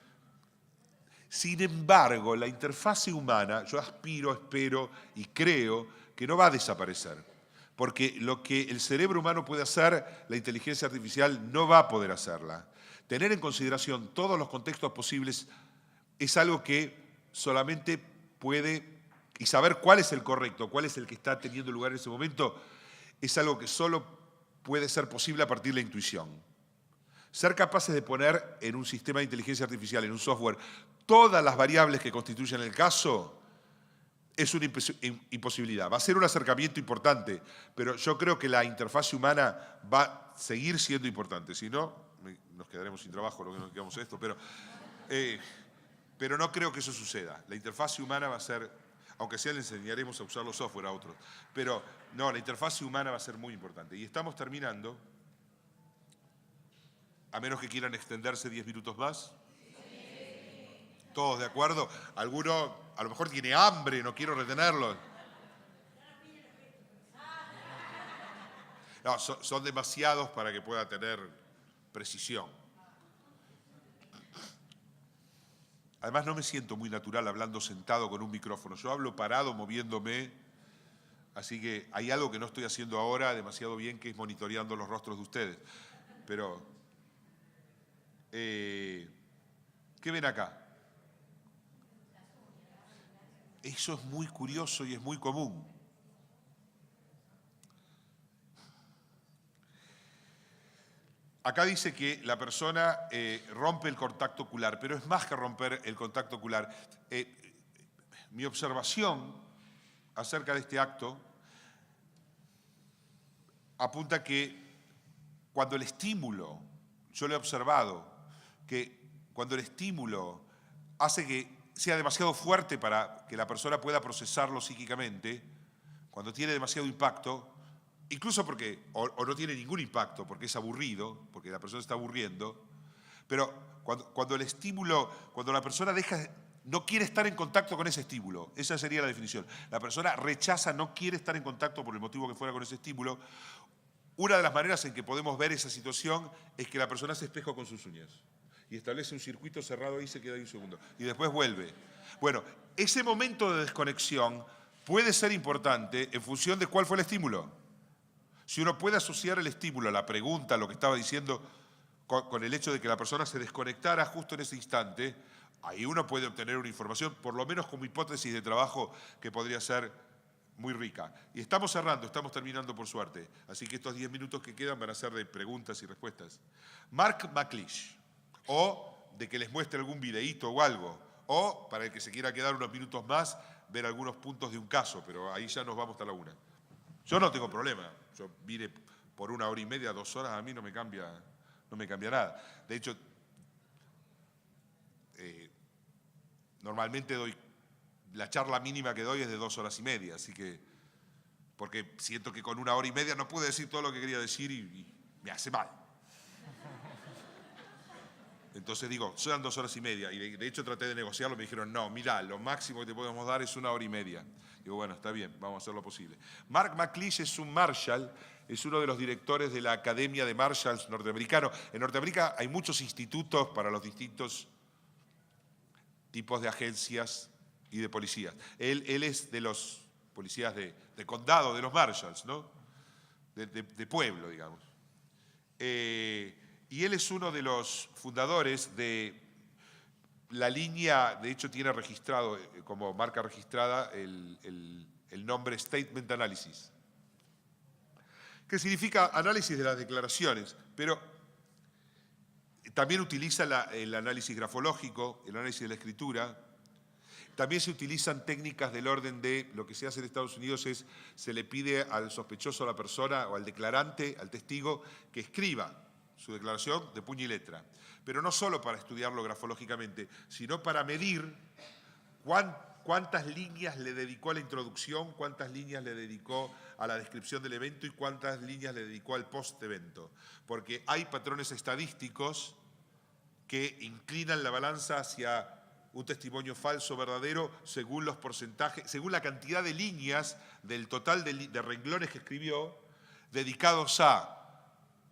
Speaker 1: Sin embargo, la interfase humana, yo aspiro, espero y creo que no va a desaparecer. Porque lo que el cerebro humano puede hacer, la inteligencia artificial no va a poder hacerla. Tener en consideración todos los contextos posibles es algo que solamente puede, y saber cuál es el correcto, cuál es el que está teniendo lugar en ese momento, es algo que solo puede ser posible a partir de la intuición. Ser capaces de poner en un sistema de inteligencia artificial, en un software, todas las variables que constituyen el caso, es una imposibilidad. Va a ser un acercamiento importante, pero yo creo que la interfaz humana va a seguir siendo importante. Si no, nos quedaremos sin trabajo, lo que nos quedamos esto, pero no creo que eso suceda. La interfaz humana va a ser, aunque sea le enseñaremos a usar los software a otros, pero no, la interfaz humana va a ser muy importante. Y estamos terminando, a menos que quieran extenderse 10 minutos más. ¿Todos de acuerdo? Alguno a lo mejor tiene hambre, no quiero retenerlo. No, son demasiados para que pueda tener precisión. Además no me siento muy natural hablando sentado con un micrófono. Yo hablo parado, moviéndome. Así que hay algo que no estoy haciendo ahora demasiado bien, que es monitoreando los rostros de ustedes. Pero, ¿qué ven acá? Eso es muy curioso y es muy común. Acá dice que la persona rompe el contacto ocular, pero es más que romper el contacto ocular. Mi observación acerca de este acto apunta que cuando el estímulo, yo lo he observado, que cuando el estímulo hace que sea demasiado fuerte para que la persona pueda procesarlo psíquicamente, cuando tiene demasiado impacto, incluso porque, o no tiene ningún impacto, porque es aburrido, porque la persona se está aburriendo, pero cuando el estímulo, cuando la persona no quiere estar en contacto con ese estímulo, esa sería la definición. La persona rechaza, no quiere estar en contacto por el motivo que fuera con ese estímulo. Una de las maneras en que podemos ver esa situación es que la persona se espeja con sus uñas y establece un circuito cerrado ahí y se queda ahí un segundo. Y después vuelve. Bueno, ese momento de desconexión puede ser importante en función de cuál fue el estímulo. Si uno puede asociar el estímulo a la pregunta, a lo que estaba diciendo, con el hecho de que la persona se desconectara justo en ese instante, ahí uno puede obtener una información, por lo menos como hipótesis de trabajo, que podría ser muy rica. Y estamos cerrando, estamos terminando por suerte. Así que estos 10 minutos que quedan van a ser de preguntas y respuestas. Mark McLeish, o de que les muestre algún videíto o algo, o para el que se quiera quedar unos minutos más, ver algunos puntos de un caso, pero ahí ya nos vamos hasta la 1. Yo no tengo problema, yo vine por 1 hora y media, 2 horas, a mí no me cambia nada. De hecho, normalmente la charla mínima que doy es de 2 horas y media, así que, porque siento que con 1 hora y media no pude decir todo lo que quería decir y me hace mal. Entonces digo, son 2 horas y media, y de hecho traté de negociarlo, me dijeron, no, mirá, lo máximo que te podemos dar es 1 hora y media. Digo, bueno, está bien, vamos a hacer lo posible. Mark McLeish es un Marshall, es uno de los directores de la Academia de Marshalls norteamericano. En Norteamérica hay muchos institutos para los distintos tipos de agencias y de policías. Él es de los policías de condado, de los Marshalls, ¿no? De pueblo, digamos. Y él es uno de los fundadores de la línea, de hecho tiene registrado, como marca registrada, el nombre Statement Analysis, que significa análisis de las declaraciones, pero también utiliza el análisis grafológico, el análisis de la escritura. También se utilizan técnicas del orden de, lo que se hace en Estados Unidos es, se le pide al sospechoso, a la persona, o al declarante, al testigo, que escriba su declaración de puño y letra. Pero no solo para estudiarlo grafológicamente, sino para medir cuántas líneas le dedicó a la introducción, cuántas líneas le dedicó a la descripción del evento y cuántas líneas le dedicó al post-evento. Porque hay patrones estadísticos que inclinan la balanza hacia un testimonio falso o verdadero según los porcentajes, según la cantidad de líneas del total de renglones que escribió dedicados a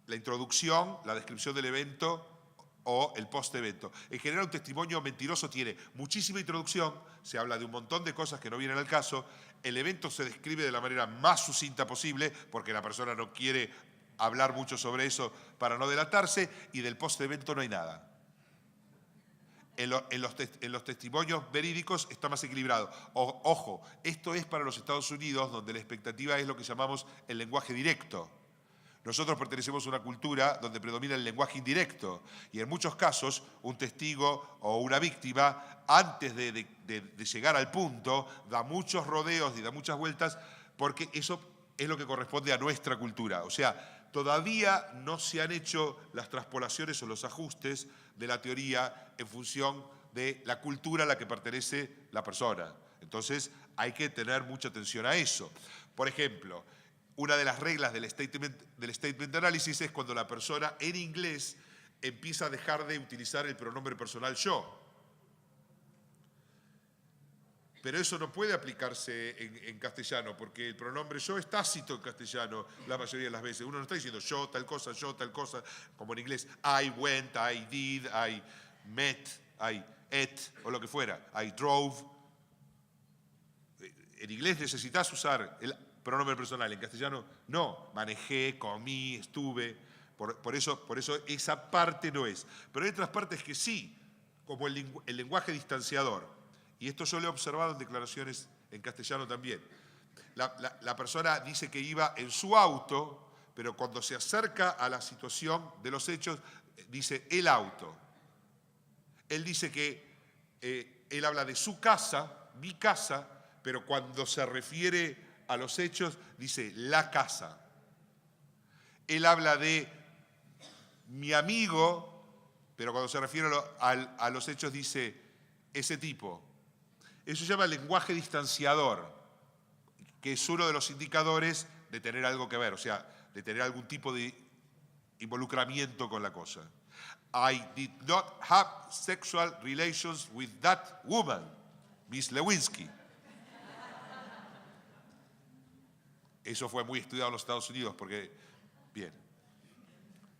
Speaker 1: la introducción, la descripción del evento o el post-evento. En general, un testimonio mentiroso tiene muchísima introducción, se habla de un montón de cosas que no vienen al caso, el evento se describe de la manera más sucinta posible, porque la persona no quiere hablar mucho sobre eso para no delatarse, y del post-evento no hay nada. En los testimonios verídicos está más equilibrado. Ojo, esto es para los Estados Unidos, donde la expectativa es lo que llamamos el lenguaje directo. Nosotros pertenecemos a una cultura donde predomina el lenguaje indirecto y en muchos casos un testigo o una víctima, antes de llegar al punto, da muchos rodeos y da muchas vueltas porque eso es lo que corresponde a nuestra cultura. O sea, todavía no se han hecho las transpolaciones o los ajustes de la teoría en función de la cultura a la que pertenece la persona. Entonces hay que tener mucha atención a eso. Por ejemplo, una de las reglas del statement analysis es cuando la persona en inglés empieza a dejar de utilizar el pronombre personal yo. Pero eso no puede aplicarse en castellano, porque el pronombre yo es tácito en castellano la mayoría de las veces. Uno no está diciendo yo tal cosa, como en inglés. I went, I did, I met, I ate, o lo que fuera. I drove. En inglés necesitas usar el pronombre personal, en castellano no. Manejé, comí, estuve. Por eso esa parte no es. Pero hay otras partes que sí, como el lenguaje distanciador. Y esto yo lo he observado en declaraciones en castellano también. La persona dice que iba en su auto, pero cuando se acerca a la situación de los hechos, dice el auto. Él dice que él habla de su casa, mi casa, pero cuando se refiere a los hechos, dice la casa. Él habla de mi amigo, pero cuando se refiere a los hechos, dice ese tipo. Eso se llama lenguaje distanciador, que es uno de los indicadores de tener algo que ver, o sea, de tener algún tipo de involucramiento con la cosa. I did not have sexual relations with that woman, Miss Lewinsky. Eso fue muy estudiado en los Estados Unidos porque, bien,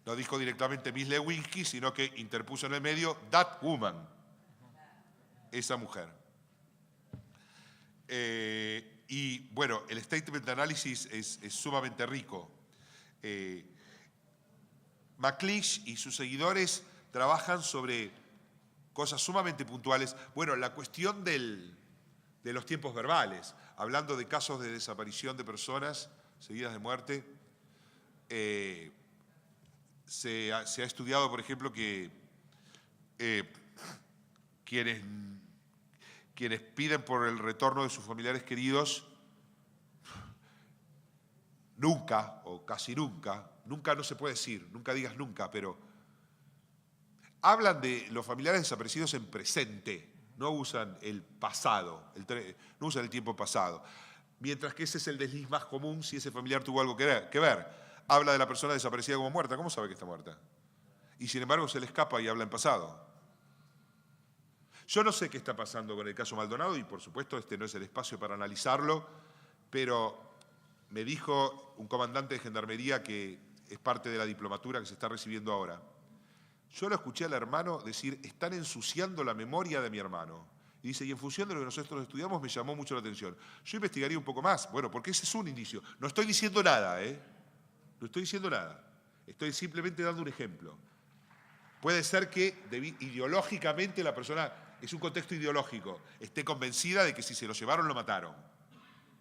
Speaker 1: no dijo directamente Miss Lewinsky, sino que interpuso en el medio that woman, esa mujer. Y bueno, el statement analysis es sumamente rico. McLeish y sus seguidores trabajan sobre cosas sumamente puntuales. Bueno, la cuestión de los tiempos verbales, hablando de casos de desaparición de personas seguidas de muerte, se ha estudiado, por ejemplo, que quienes piden por el retorno de sus familiares queridos, nunca o casi nunca no se puede decir, nunca digas nunca, pero hablan de los familiares desaparecidos en presente, no usan el pasado, no usan el tiempo pasado. Mientras que ese es el desliz más común si ese familiar tuvo algo que ver. Habla de la persona desaparecida como muerta, ¿cómo sabe que está muerta? Y sin embargo se le escapa y habla en pasado. Yo no sé qué está pasando con el caso Maldonado y por supuesto este no es el espacio para analizarlo, pero me dijo un comandante de gendarmería que es parte de la diplomatura que se está recibiendo ahora. Yo lo escuché al hermano decir, están ensuciando la memoria de mi hermano. Y dice, y en función de lo que nosotros estudiamos me llamó mucho la atención. Yo investigaría un poco más, bueno, porque ese es un indicio. No estoy diciendo nada, No estoy diciendo nada. Estoy simplemente dando un ejemplo. Puede ser que ideológicamente la persona, es un contexto ideológico, esté convencida de que si se lo llevaron lo mataron.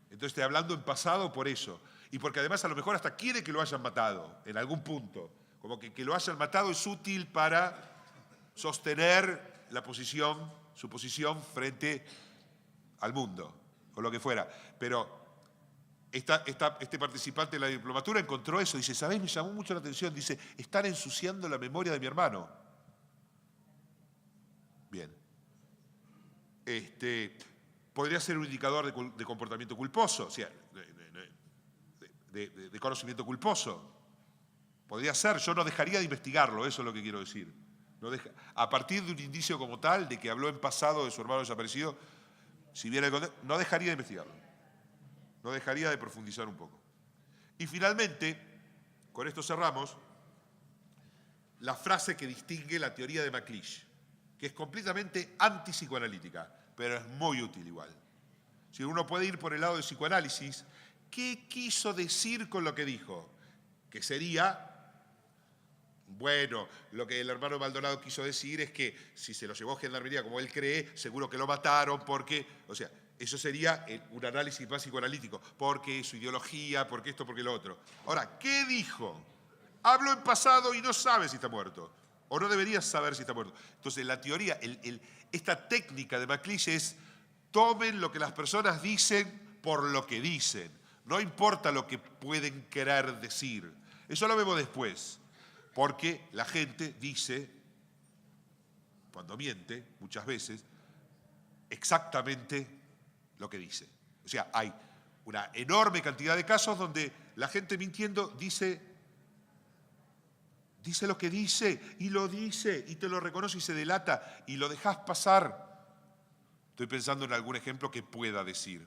Speaker 1: Entonces estoy hablando en pasado por eso. Y porque además a lo mejor hasta quiere que lo hayan matado en algún punto. Como que lo hayan matado es útil para sostener su posición frente al mundo, o lo que fuera. Pero este participante de la diplomatura encontró eso, dice, ¿sabéis? Me llamó mucho la atención, dice, están ensuciando la memoria de mi hermano. Bien. podría ser un indicador de comportamiento culposo, o sea, de conocimiento culposo. Podría ser, yo no dejaría de investigarlo, eso es lo que quiero decir. A partir de un indicio como tal, de que habló en pasado de su hermano desaparecido, si viene el contexto, no dejaría de investigarlo. No dejaría de profundizar un poco. Y finalmente, con esto cerramos, la frase que distingue la teoría de McLeish, que es completamente antipsicoanalítica, pero es muy útil igual. Si uno puede ir por el lado del psicoanálisis, ¿qué quiso decir con lo que dijo? Que sería, bueno, lo que el hermano Maldonado quiso decir es que si se lo llevó a Gendarmería como él cree, seguro que lo mataron porque, o sea, eso sería un análisis más psicoanalítico, porque su ideología, porque esto, porque lo otro. Ahora, ¿qué dijo? Habló en pasado y no sabe si está muerto, o no debería saber si está muerto. Entonces, la teoría, esta técnica de McLeish es: tomen lo que las personas dicen por lo que dicen. No importa lo que pueden querer decir. Eso lo vemos después. Porque la gente dice, cuando miente, muchas veces, exactamente lo que dice. O sea, hay una enorme cantidad de casos donde la gente mintiendo dice lo que dice, y te lo reconoce y se delata, y lo dejas pasar. Estoy pensando en algún ejemplo que pueda decir.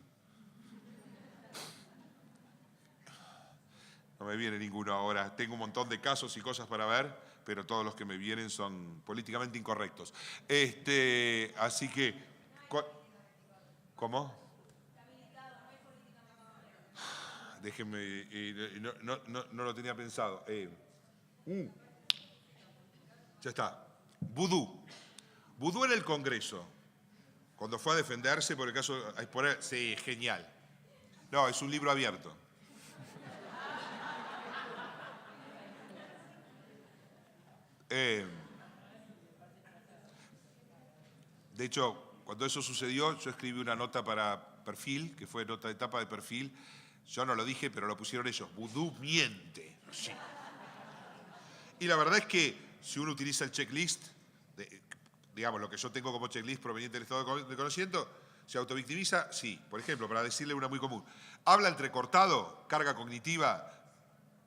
Speaker 1: No me viene ninguno ahora. Tengo un montón de casos y cosas para ver, pero todos los que me vienen son políticamente incorrectos. Así que... ¿Cómo? Déjenme... no lo tenía pensado. Ya está. Vudú. Vudú en el Congreso. Cuando fue a defenderse por el caso... Sí, genial. No, es un libro abierto. De hecho, cuando eso sucedió, yo escribí una nota para Perfil, que fue nota de tapa de Perfil. Yo no lo dije, pero lo pusieron ellos. Vudú miente. Sí. Y la verdad es que si uno utiliza el checklist, digamos, lo que yo tengo como checklist proveniente del estado de conocimiento, ¿se autovictimiza? Sí. Por ejemplo, para decirle una muy común. Habla entrecortado, carga cognitiva.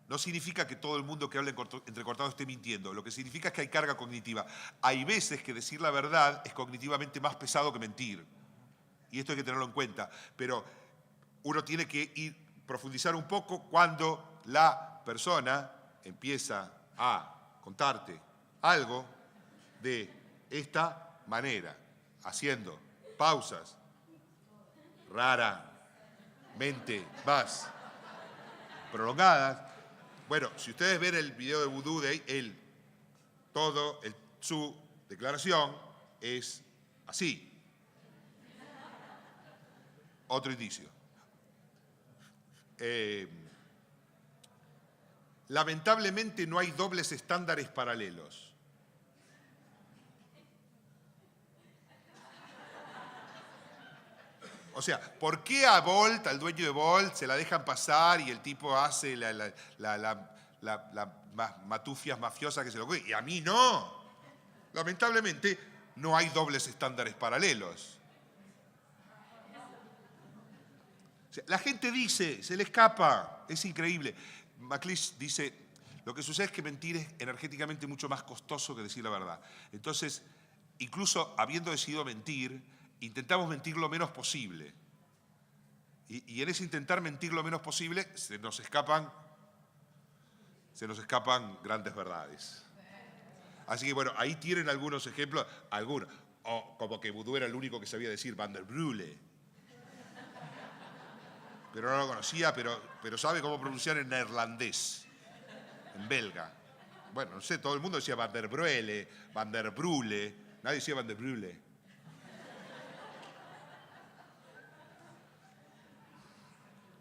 Speaker 1: No significa que todo el mundo que habla entrecortado esté mintiendo. Lo que significa es que hay carga cognitiva. Hay veces que decir la verdad es cognitivamente más pesado que mentir. Y esto hay que tenerlo en cuenta. Pero uno tiene que profundizar un poco cuando la persona empieza a contarte algo de esta manera, haciendo pausas raramente más prolongadas. Bueno, si ustedes ven el video de Vudú de él, su declaración es así. Otro indicio. Lamentablemente no hay dobles estándares paralelos. O sea, ¿por qué a Bolt, al dueño de Bolt, se la dejan pasar y el tipo hace la matufias mafiosa que se lo ocurre? Y a mí no. Lamentablemente, no hay dobles estándares paralelos. O sea, la gente dice, se le escapa, es increíble. McLeish dice, lo que sucede es que mentir es energéticamente mucho más costoso que decir la verdad. Entonces, incluso habiendo decidido mentir, intentamos mentir lo menos posible. Y en ese intentar mentir lo menos posible, se nos escapan grandes verdades. Así que bueno, ahí tienen algunos ejemplos, o como que Vudú era el único que sabía decir Van der Brule. Pero no lo conocía, pero sabe cómo pronunciar en neerlandés, en belga. Bueno, no sé, todo el mundo decía Van der Brule, Van der Brule, nadie decía Van der Brule.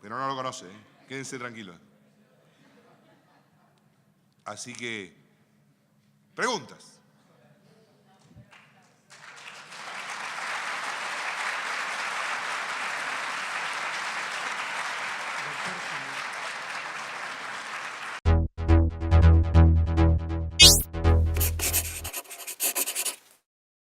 Speaker 1: Pero no lo conoce, ¿eh? Quédense tranquilos. Así que, preguntas.